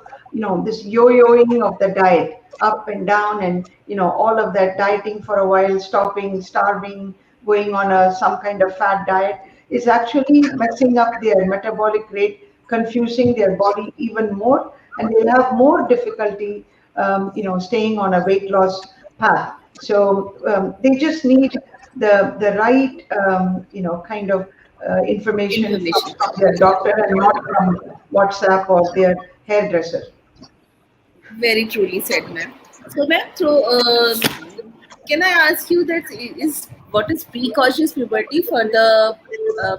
this yo-yoing of the diet, up and down, and, all of that dieting for a while, stopping, starving, going on some kind of fat diet is actually messing up their metabolic rate, confusing their body even more, and they'll have more difficulty, staying on a weight loss path. So they just need the right, kind of information Information. from their doctor and not from WhatsApp or their hairdresser. Very truly said, ma'am. So, ma'am, can I ask you that what is precocious puberty for the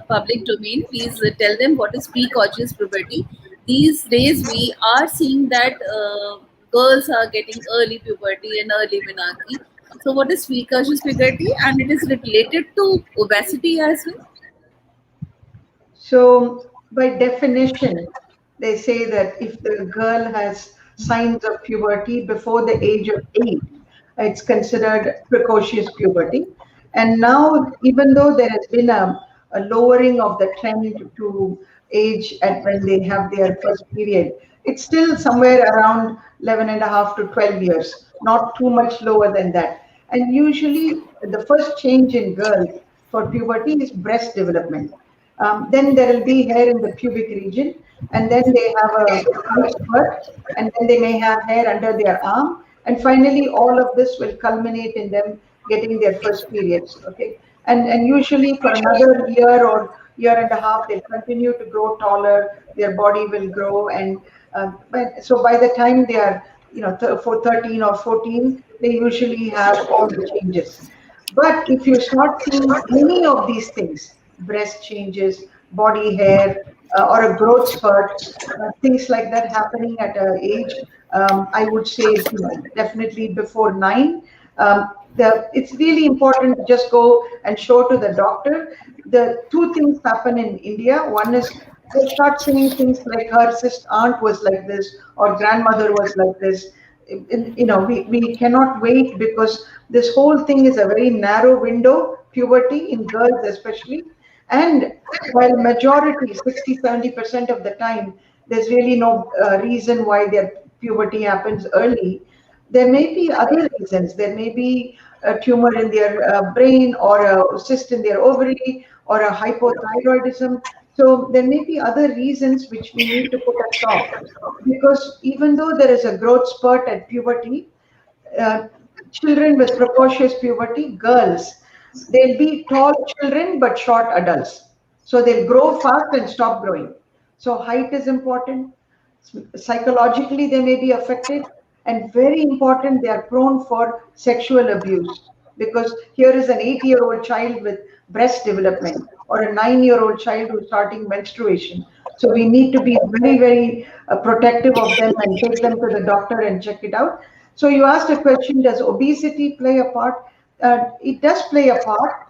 public domain? Please tell them what is precocious puberty. These days, we are seeing that girls are getting early puberty and early menarche. So what is precocious puberty, and it is related to obesity as well? So, by definition, they say that if the girl has signs of puberty before the age of 8, it's considered precocious puberty. And now, even though there has been a lowering of the trend to age at when they have their first period, it's still somewhere around 11 and a half to 12 years, not too much lower than that. And usually, the first change in girls for puberty is breast development. Then there will be hair in the pubic region, and then they have a slight spurt, and then they may have hair under their arm, and finally all of this will culminate in them getting their first periods. Okay, and usually for another year or year and a half, they'll continue to grow taller. Their body will grow, and so by the time they are for 13 or 14, they usually have all the changes. But if you start seeing any of these things, breast changes, body hair, or a growth spurt, things like that happening at an age, I would say, definitely before 9. It's really important to just go and show to the doctor. The two things happen in India. One is they start saying things like her sister aunt was like this or grandmother was like this. We cannot wait because this whole thing is a very narrow window, puberty in girls especially. And while majority, 60-70% of the time, there's really no reason why their puberty happens early, there may be other reasons. There may be a tumor in their brain or a cyst in their ovary or a hypothyroidism. So there may be other reasons which we need to put a stop. Because even though there is a growth spurt at puberty, uh, children with precocious puberty, girls, they'll be tall children but short adults. So they'll grow fast and stop growing. So height is important. Psychologically, they may be affected. And very important, they are prone for sexual abuse. Because here is an 8-year-old child with breast development or a 9-year-old child who's starting menstruation. So we need to be very, very protective of them and take them to the doctor and check it out. So you asked a question, does obesity play a part? It does play a part.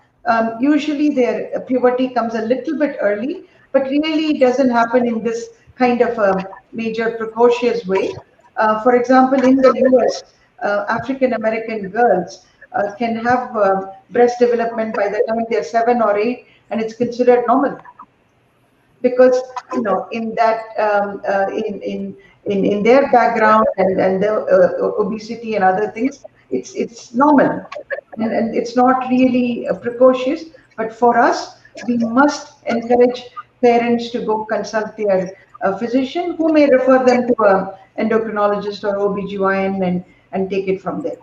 Usually their puberty comes a little bit early, but really it doesn't happen in this kind of a major precocious way. For example, in the US, African American girls can have breast development by the time they're 7 or 8, and it's considered normal because in that in their background and the obesity and other things, it's normal, and it's not really precocious. But for us, we must encourage parents to go consult their physician, who may refer them to a endocrinologist or OBGYN and take it from there.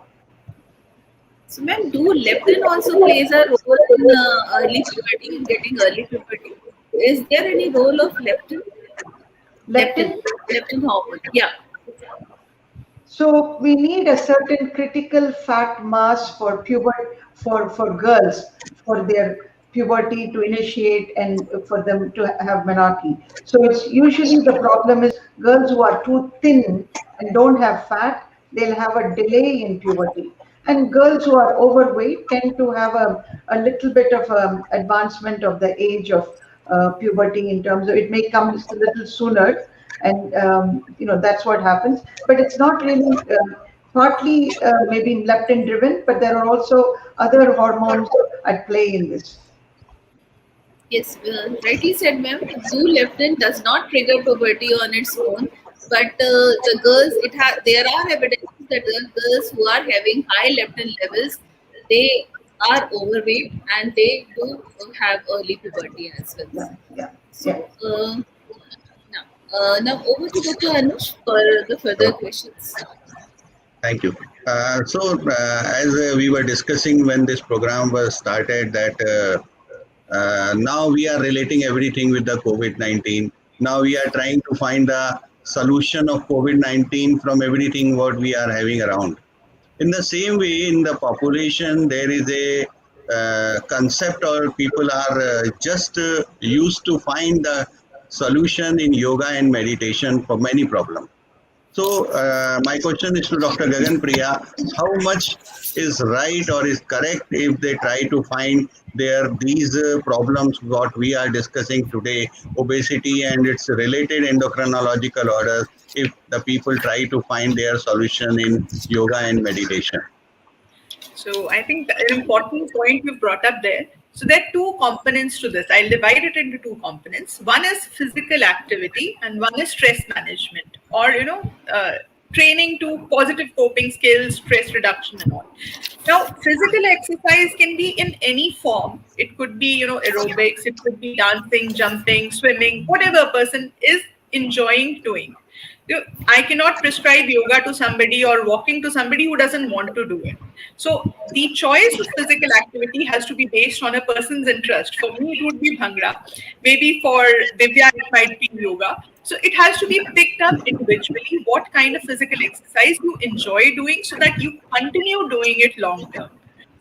So, ma'am, do leptin also plays a role in early puberty, in getting early puberty? Is there any role of leptin? Leptin hormone. Yeah. So we need a certain critical fat mass for for girls for their puberty to initiate and for them to have menarche. So it's usually the problem is girls who are too thin and don't have fat, they'll have a delay in puberty. And girls who are overweight tend to have a little bit of advancement of the age of puberty in terms of it may come just a little sooner, and that's what happens. But it's not really partly maybe leptin driven, but there are also other hormones at play in this. Yes, rightly said, ma'am. Do leptin does not trigger puberty on its own, but the girls, there are evidences that the girls who are having high leptin levels, they are overweight and they do have early puberty as well. Yeah. So, now over to Dr. Anuj for the further questions. Thank you. As we were discussing when this program was started, that now we are relating everything with the COVID-19. Now we are trying to find the solution of COVID-19 from everything what we are having around. In the same way, in the population, there is a concept, or people are just used to find the solution in yoga and meditation for many problems. So my question is to Dr. Gagan Priya, how much is right or is correct if they try to find these problems what we are discussing today, obesity and its related endocrinological orders, if the people try to find their solution in yoga and meditation? So I think an important point you brought up there. So there are two components to this. I'll divide it into two components. One is physical activity, and one is stress management, or training to positive coping skills, stress reduction, and all. Now, physical exercise can be in any form. It could be aerobics, it could be dancing, jumping, swimming, whatever a person is enjoying doing. I cannot prescribe yoga to somebody or walking to somebody who doesn't want to do it. So the choice of physical activity has to be based on a person's interest. For me, it would be Bhangra. Maybe for Divya, it might be yoga. So it has to be picked up individually what kind of physical exercise you enjoy doing so that you continue doing it long term.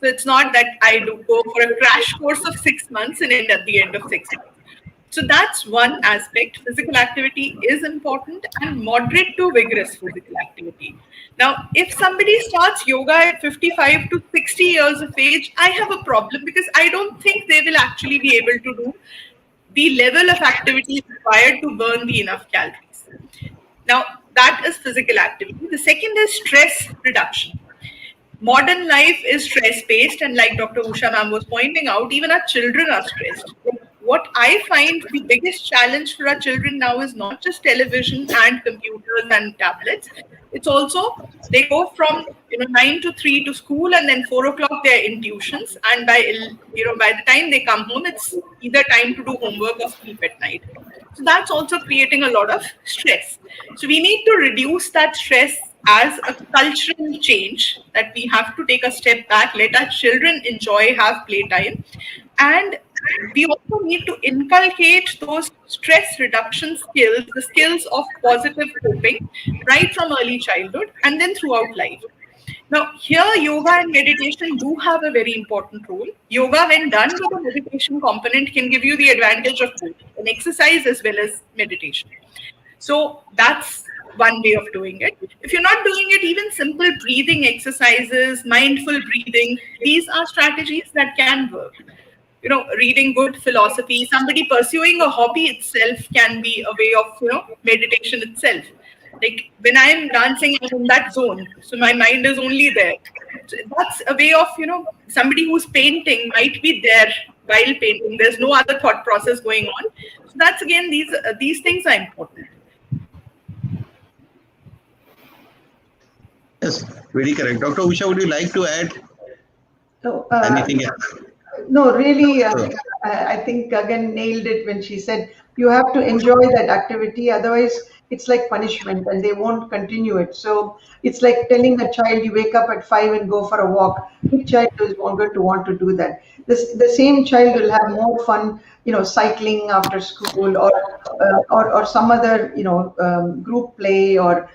So it's not that I do go for a crash course of 6 months and end at the end of 6 months. So that's one aspect. Physical activity is important, and moderate to vigorous physical activity. Now, if somebody starts yoga at 55 to 60 years of age, I have a problem because I don't think they will actually be able to do the level of activity required to burn the enough calories. Now, that is physical activity. The second is stress reduction. Modern life is stress based, and like Dr. Usha ma'am was pointing out, even our children are stressed. What I find the biggest challenge for our children now is not just television and computers and tablets. It's also they go from 9 to 3 to school, and then 4 o'clock they're in tuitions, and by the time they come home, it's either time to do homework or sleep at night. So that's also creating a lot of stress. So we need to reduce that stress as a cultural change, that we have to take a step back, let our children enjoy, have playtime. And we also need to inculcate those stress reduction skills, the skills of positive coping, right from early childhood and then throughout life. Now, here yoga and meditation do have a very important role. Yoga, when done with a meditation component, can give you the advantage of both an exercise as well as meditation. So that's one way of doing it. If you're not doing it, even simple breathing exercises, mindful breathing, these are strategies that can work. Reading good philosophy, somebody pursuing a hobby itself can be a way of meditation itself. Like when I'm dancing, I'm in that zone, so my mind is only there. So that's a way of somebody who's painting might be there while painting. There's no other thought process going on. So that's again, these things are important. Yes, very correct. Dr. Usha, would you like to add anything else? No, really, I think Gagan nailed it when she said you have to enjoy that activity, otherwise it's like punishment and they won't continue it. So it's like telling a child you wake up at 5 and go for a walk. Which child is going to want to do that? The same child will have more fun, cycling after school or some other, group play or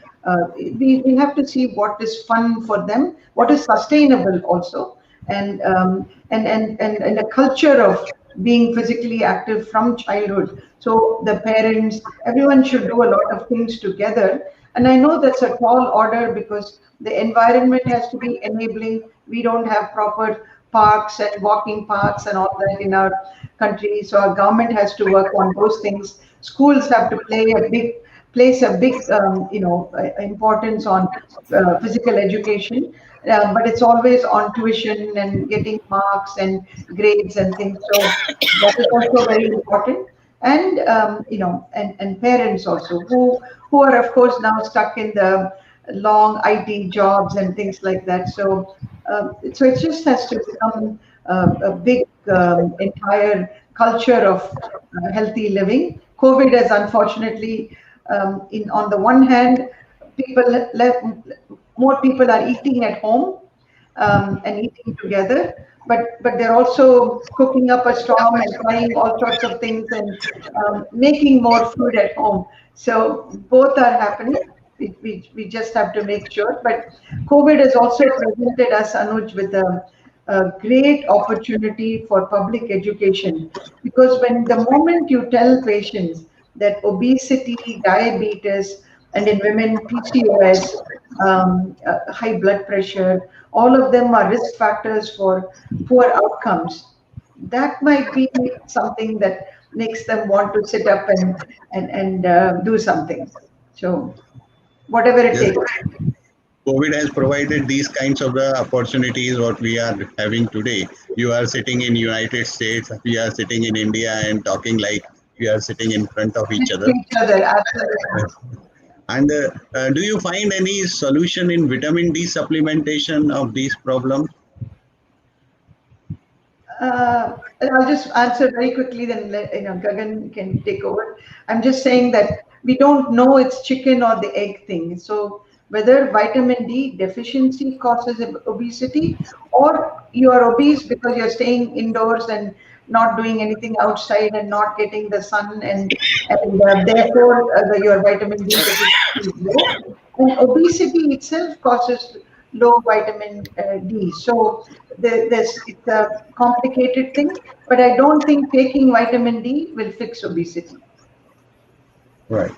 we have to see what is fun for them, what is sustainable also, and a culture of being physically active from childhood. So the parents, everyone should do a lot of things together. And I know that's a tall order because the environment has to be enabling. We don't have proper parks and walking paths and all that in our country. So our government has to work on those things. Schools have to place a big importance on physical education, but it's always on tuition and getting marks and grades and things. So that is also very important. And and parents also who are of course now stuck in the long IT jobs and things like that. So it just has to become a big entire culture of healthy living. COVID has unfortunately, on the one hand, more people are eating at home and eating together, but they're also cooking up a storm and trying all sorts of things and making more food at home. So both are happening. We just have to make sure. But COVID has also presented us, Anuj, with a great opportunity for public education, because when the moment you tell patients that obesity, diabetes and in women, PCOS, high blood pressure, all of them are risk factors for poor outcomes. That might be something that makes them want to sit up and do something. So whatever it Yes, takes. COVID has provided these kinds of the opportunities what we are having today. You are sitting in United States, we are sitting in India and talking like we are sitting in front of each Next to other. each other, absolutely. And do you find any solution in vitamin D supplementation of these problems? I'll just answer very quickly, then Gagan can take over. I'm just saying that we don't know it's chicken or the egg thing. So whether vitamin D deficiency causes obesity, or you are obese because you're staying indoors and not doing anything outside and not getting the sun, and therefore your vitamin D deficiency is low. And obesity itself causes low vitamin D. So it's a complicated thing, but I don't think taking vitamin D will fix obesity. Right.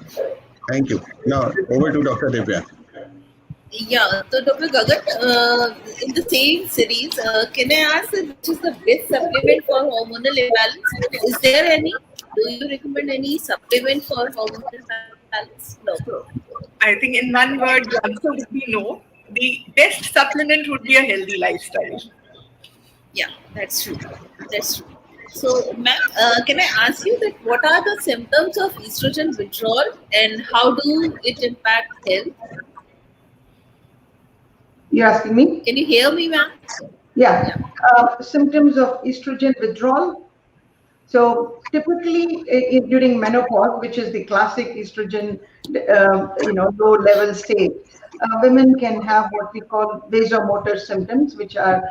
Thank you. Now over to Dr. Divya. Yeah, so Dr. Gagan, in the same series, can I ask which is the best supplement for hormonal imbalance? Is there any? Do you recommend any supplement for hormonal imbalance? No. I think in one word, the answer would be no. The best supplement would be a healthy lifestyle. Yeah, that's true. That's true. So, ma'am, can I ask you that what are the symptoms of estrogen withdrawal and how do it impact health? You're asking me? Can you hear me, ma'am? Yeah. Symptoms of estrogen withdrawal. So typically during menopause, which is the classic estrogen, low level state, women can have what we call vasomotor symptoms, which are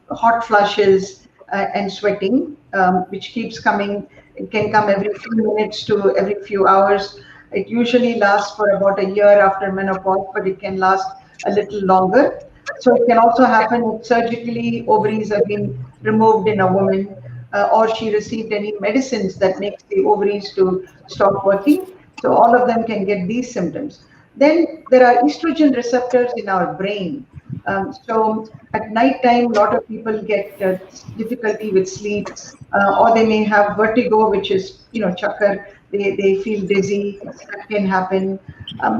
hot flushes and sweating, which keeps coming. It can come every few minutes to every few hours. It usually lasts for about a year after menopause, but it can last a little longer. So it can also happen if surgically ovaries have been removed in a woman, or she received any medicines that makes the ovaries to stop working. So all of them can get these symptoms. Then there are estrogen receptors in our brain. So at night time, a lot of people get difficulty with sleep, or they may have vertigo, which is, chakkar. They feel dizzy. That can happen.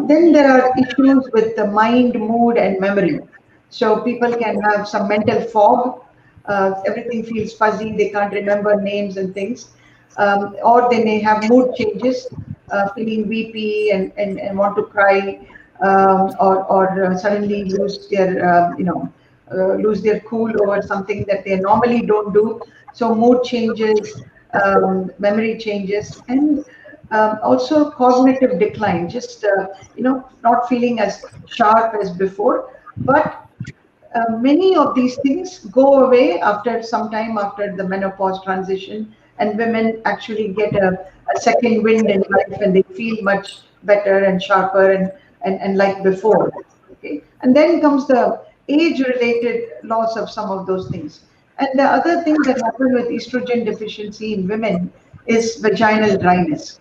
Then there are issues with the mind, mood, and memory. So people can have some mental fog. Everything feels fuzzy. They can't remember names and things. Or they may have mood changes, feeling weepy and want to cry, or suddenly lose their cool over something that they normally don't do. So mood changes, memory changes, and also cognitive decline. Just not feeling as sharp as before, but many of these things go away after some time after the menopause transition, and women actually get a second wind in life and they feel much better and sharper and like before. Okay, and then comes the age-related loss of some of those things. And the other thing that happens with estrogen deficiency in women is vaginal dryness.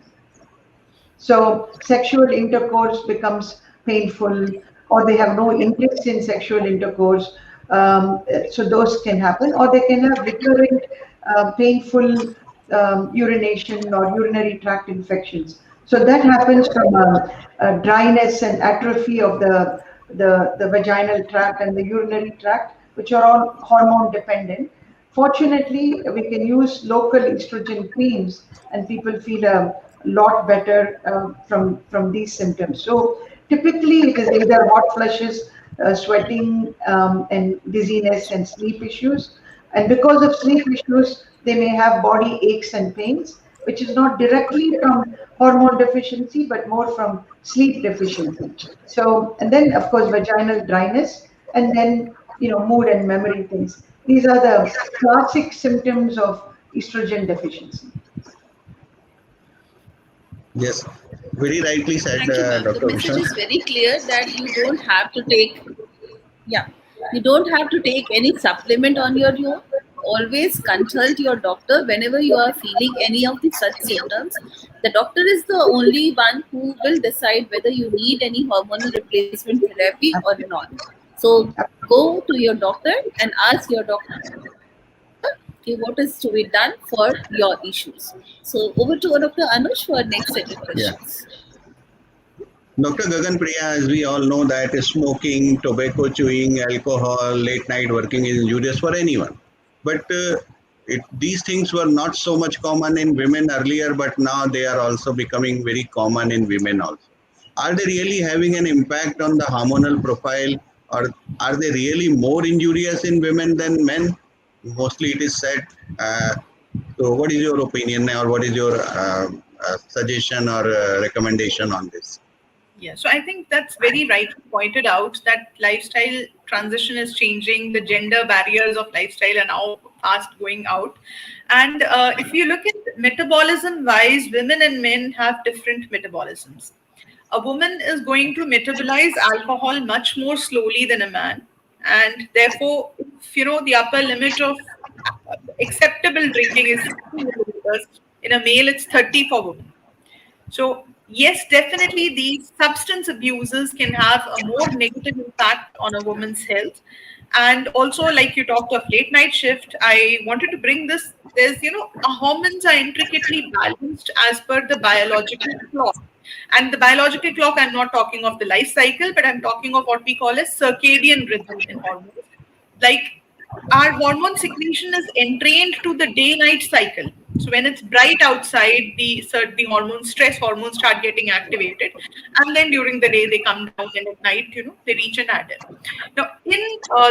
So sexual intercourse becomes painful, or they have no interest in sexual intercourse. So those can happen, or they can have recurrent painful urination or urinary tract infections. So that happens from dryness and atrophy of the vaginal tract and the urinary tract, which are all hormone dependent. Fortunately, we can use local estrogen creams, and people feel a lot better from these symptoms. So typically, it is either hot flushes, sweating, and dizziness and sleep issues. And because of sleep issues, they may have body aches and pains, which is not directly from hormone deficiency, but more from sleep deficiency. So, and then of course, vaginal dryness, and then mood and memory things. These are the classic symptoms of estrogen deficiency. Yes, very rightly said, Thank you, ma'am. The Dr. message Usha. is very clear that you don't have to take, yeah, you don't have to take any supplement on your own. always consult your doctor whenever you are feeling any of the such symptoms. The doctor is the only one who will decide whether you need any hormonal replacement therapy or not. So go to your doctor and ask your doctor, okay, what is to be done for your issues. So over to Dr. Anuj for next set of Yeah. questions. Dr. Gagan Priya, as we all know that smoking, tobacco chewing, alcohol, late night working is injurious for anyone. But these things were not so much common in women earlier, but now they are also becoming very common in women also. Are they really having an impact on the hormonal profile, or are they really more injurious in women than men? Mostly it is said. So what is your opinion, or what is your suggestion or recommendation on this? Yeah, so I think that's very rightly pointed out that lifestyle transition is changing. The gender barriers of lifestyle are now fast going out. And if you look at metabolism wise, women and men have different metabolisms. A woman is going to metabolize alcohol much more slowly than a man. And therefore, if the upper limit of acceptable drinking is 60 milliliters, in a male, it's 30 for women. So, yes, definitely these substance abuses can have a more negative impact on a woman's health. And also, like you talked of late night shift, I wanted to bring this. Our hormones are intricately balanced as per the biological clock. And the biological clock, I'm not talking of the life cycle, but I'm talking of what we call as circadian rhythm in hormones. Like our hormone secretion is entrained to the day-night cycle. So when it's bright outside, the hormones, stress hormones start getting activated, and then during the day they come down, and at night, they reach an adult. Now, in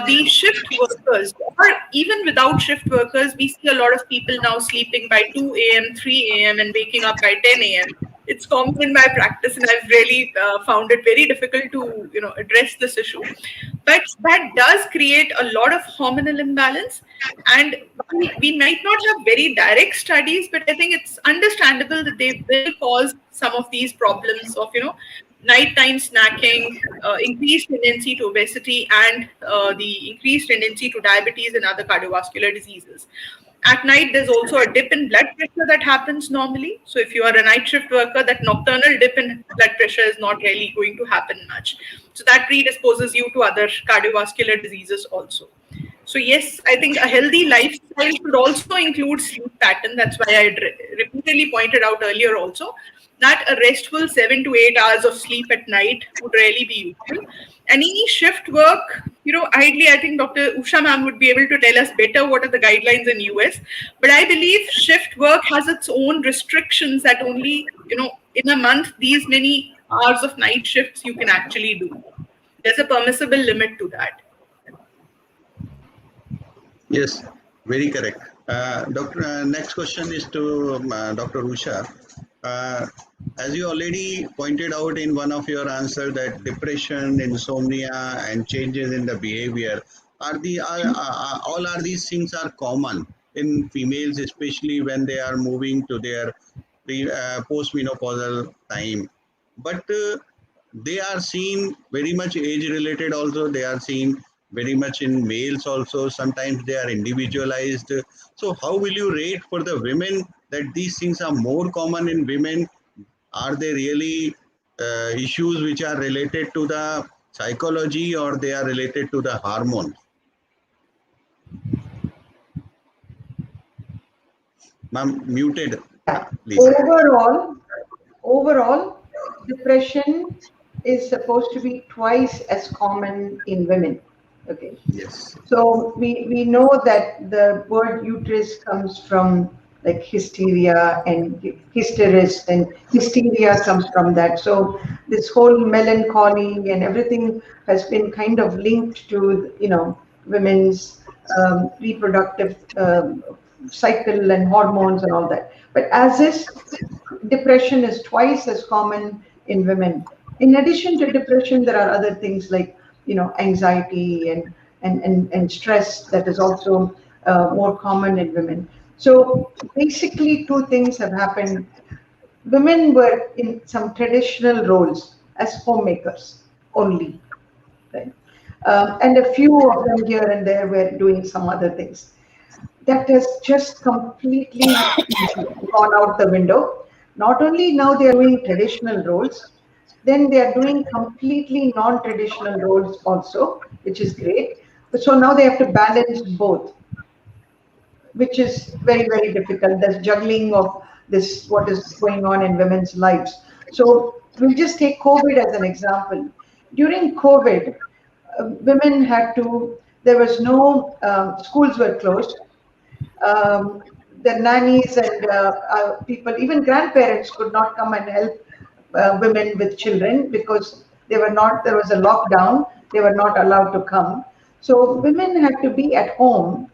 the shift workers, or even without shift workers, we see a lot of people now sleeping by 2 a.m., 3 a.m., and waking up by 10 a.m. It's common in my practice, and I've really found it very difficult to address this issue. But that does create a lot of hormonal imbalance, and we might not have very direct studies, but I think it's understandable that they will cause some of these problems of nighttime snacking, increased tendency to obesity, and the increased tendency to diabetes and other cardiovascular diseases. At night, there's also a dip in blood pressure that happens normally. So if you are a night shift worker, that nocturnal dip in blood pressure is not really going to happen much. So that predisposes you to other cardiovascular diseases also. So yes, I think a healthy lifestyle should also include sleep pattern. That's why I repeatedly pointed out earlier also that a restful 7 to 8 hours of sleep at night would really be useful. And any shift work, ideally, I think Dr. Usha ma'am would be able to tell us better what are the guidelines in US. But I believe shift work has its own restrictions that only, in a month, these many hours of night shifts you can actually do. There's a permissible limit to that. Yes, very correct. Next question is to Dr. Usha. As you already pointed out in one of your answers that depression, insomnia, and changes in the behavior all are these things are common in females, especially when they are moving to their postmenopausal time. But they are seen very much age related also. They are seen very much in males also. Sometimes they are individualized. So how will you rate for the women that these things are more common in women? Are they really issues which are related to the psychology, or they are related to the hormones? Ma'am, muted, Yeah. please. Overall, depression is supposed to be twice as common in women. Okay. Yes. So we know that the word uterus comes from like hysteria and hysteris, and hysteria comes from that. So this whole melancholy and everything has been kind of linked to women's reproductive cycle and hormones and all that. But as is, depression is twice as common in women. In addition to depression, there are other things like anxiety and stress that is also more common in women. So basically, two things have happened. Women were in some traditional roles as homemakers only, right? And a few of them here and there were doing some other things. that has just completely gone out the window. Not only now they are doing traditional roles, then they are doing completely non-traditional roles also, which is great. So now they have to balance both, which is very, very difficult. There's juggling of this, what is going on in women's lives. So we'll just take COVID as an example. During COVID, women had to, there was no, schools were closed. um, the nannies and people, even grandparents could not come and help women with children because they were not, there was a lockdown, they were not allowed to come. So women had to be at home,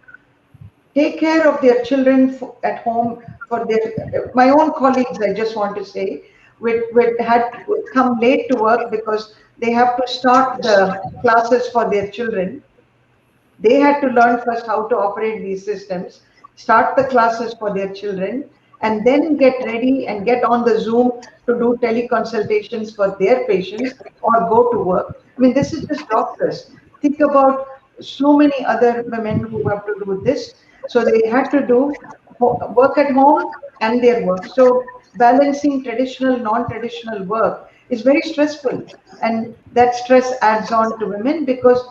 take care of their children at home for their, my own colleagues, I just want to say, would come late to work because they have to start the classes for their children. They had to learn first how to operate these systems, start the classes for their children, and then get ready and get on the Zoom to do teleconsultations for their patients or go to work. I mean, this is just doctors. Think about so many other women who have to do this. So they had to do work at home and their work. So balancing traditional, non-traditional work is very stressful. And that stress adds on to women because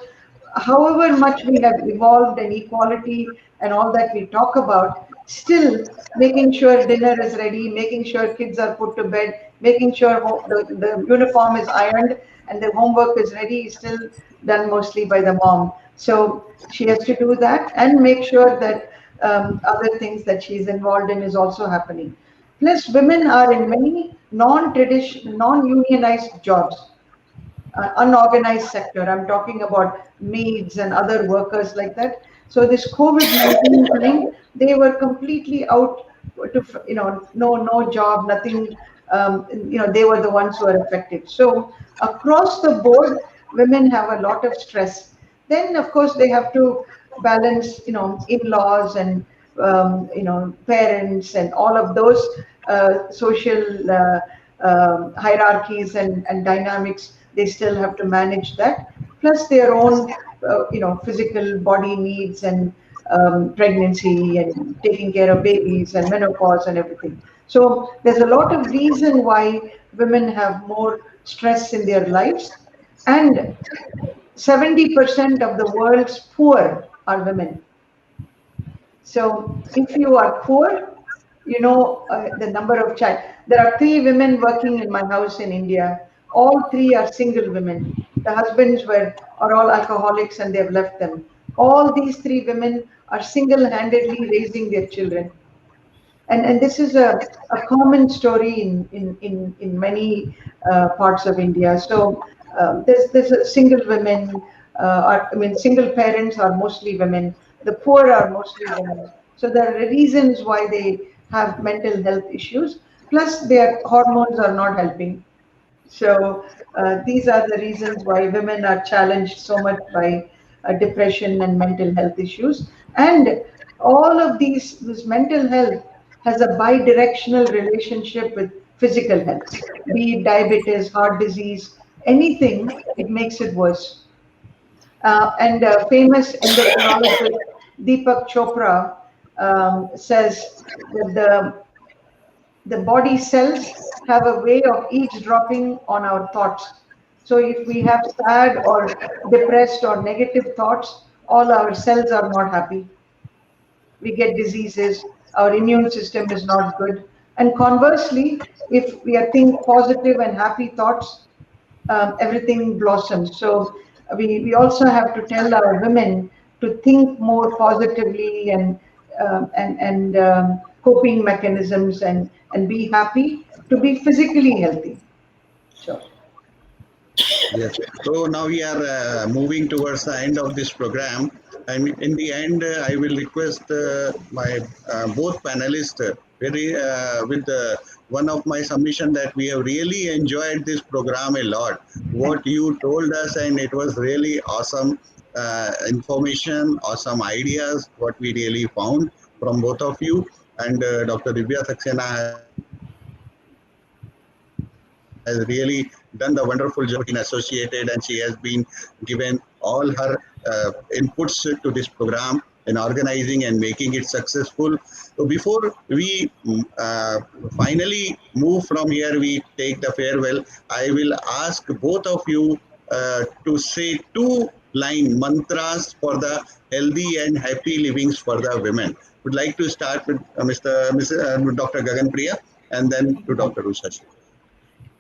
however much we have evolved and equality and all that we talk about, still making sure dinner is ready, making sure kids are put to bed, making sure the uniform is ironed and the homework is ready is still done mostly by the mom. So she has to do that and make sure that other things that she's involved in is also happening. Plus, women are in many non-traditional, non-unionized jobs, unorganized sector. I'm talking about maids and other workers like that. So this COVID-19 time, they were completely out to, no job, nothing. They were the ones who were affected. So across the board, women have a lot of stress. Then, of course, they have to balance, in-laws and parents and all of those social hierarchies and dynamics. They still have to manage that, plus their own physical body needs and pregnancy and taking care of babies and menopause and everything. So there's a lot of reason why women have more stress in their lives, and 70% of the world's poor are women. So if you are poor, the number of child. There are three women working in my house in India. All three are single women. The husbands are all alcoholics and they've left them. All these three women are single-handedly raising their children. And this is a common story in many parts of India. So there's a single women, single parents are mostly women. The poor are mostly women. So there are reasons why they have mental health issues. Plus their hormones are not helping. So these are the reasons why women are challenged so much by depression and mental health issues. And all of this mental health has a bi-directional relationship with physical health, be it diabetes, heart disease, anything, it makes it worse. And famous endocrinologist Deepak Chopra says that the body cells have a way of eavesdropping on our thoughts. So if we have sad or depressed or negative thoughts, all our cells are not happy. We get diseases, our immune system is not good. And conversely, if we are think positive and happy thoughts, everything blossoms. So we also have to tell our women to think more positively and coping mechanisms and be happy to be physically healthy. So. Yes. So now we are moving towards the end of this program. And in the end, I will request my both panelists very with one of my submission that we have really enjoyed this program a lot. What you told us, and it was really awesome information, awesome ideas. What we really found from both of you, and Dr. Divya Saxena has really done the wonderful job in associated, and she has been given all her inputs to this program. in organizing and making it successful. So before we finally move from here, we take the farewell. I will ask both of you to say two line mantras for the healthy and happy livings for the women. Would like to start with Dr. Gagan Priya and then to Dr. Usha Sriram.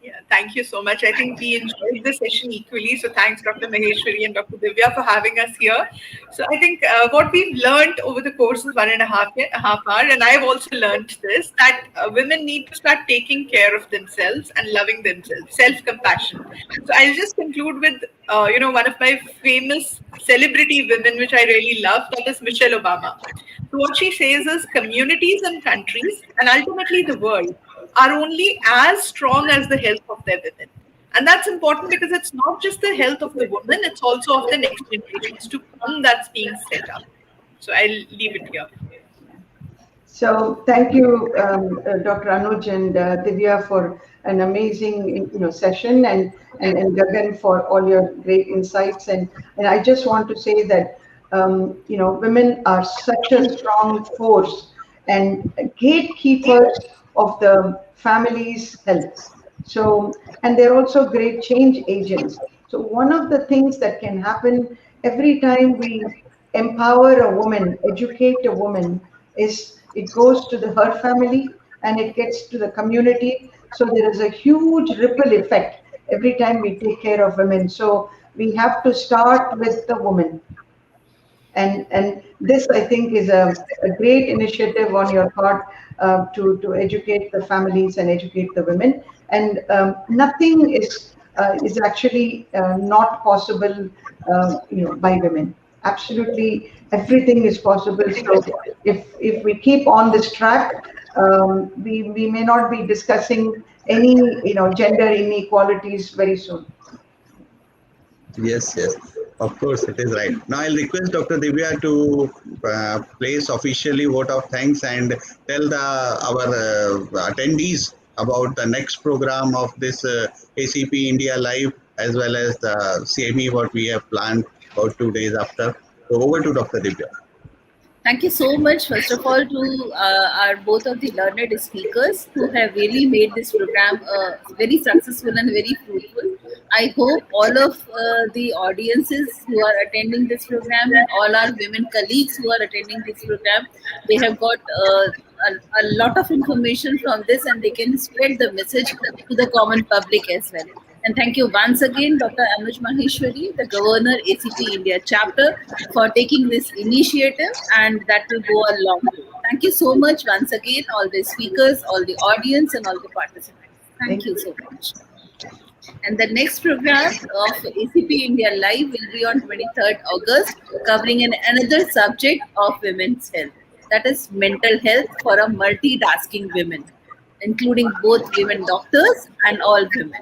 Yeah, thank you so much. I think we enjoyed the session equally. So thanks, Dr. Maheshwari and Dr. Divya, for having us here. So I think what we've learned over the course of 1.5 hour, and I've also learned this, that women need to start taking care of themselves and loving themselves, self-compassion. So I'll just conclude with, one of my famous celebrity women, which I really love, that is Michelle Obama. So what she says is communities and countries, and ultimately the world, are only as strong as the health of their women. And that's important because it's not just the health of the woman, it's also of the next generations to come that's being set up. So I'll leave it here. So thank you, Dr. Anuj and Divya, for an amazing session, and Gagan for all your great insights. And I just want to say that women are such a strong force and gatekeepers of the family's health. So, and they're also great change agents. So one of the things that can happen every time we empower a woman, educate a woman, is it goes to her family and it gets to the community. So there is a huge ripple effect every time we take care of women. So we have to start with the woman. And this, I think, is a great initiative on your part to educate the families and educate the women. And nothing is actually not possible, by women. Absolutely, everything is possible. So if we keep on this track, we may not be discussing any gender inequalities very soon. Yes, yes, of course, it is right. Now I'll request Dr. Divya to place officially vote of thanks and tell our attendees about the next program of this ACP India Live, as well as the CME what we have planned about 2 days after. So over to Dr. Divya. Thank you so much, first of all, to our both of the learned speakers who have really made this program very successful and very fruitful. I hope all of the audiences who are attending this program and all our women colleagues who are attending this program, they have got a lot of information from this and they can spread the message to the common public as well. And thank you once again, Dr. Anuj Maheshwari, the Governor, ACP India chapter, for taking this initiative, and that will go a long way. Thank you so much once again, all the speakers, all the audience, and all the participants. Thank you so much. And the next program of ACP India Live will be on 23rd August, covering another subject of women's health, that is mental health for a multitasking women, including both women doctors and all women.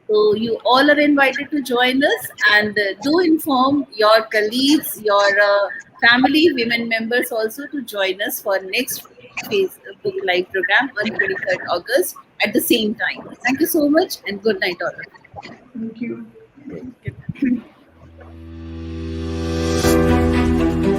So you all are invited to join us, and do inform your colleagues, your family, women members also to join us for next Facebook Live program on 23rd August at the same time. Thank you so much and good night all of you. Thank you. Good.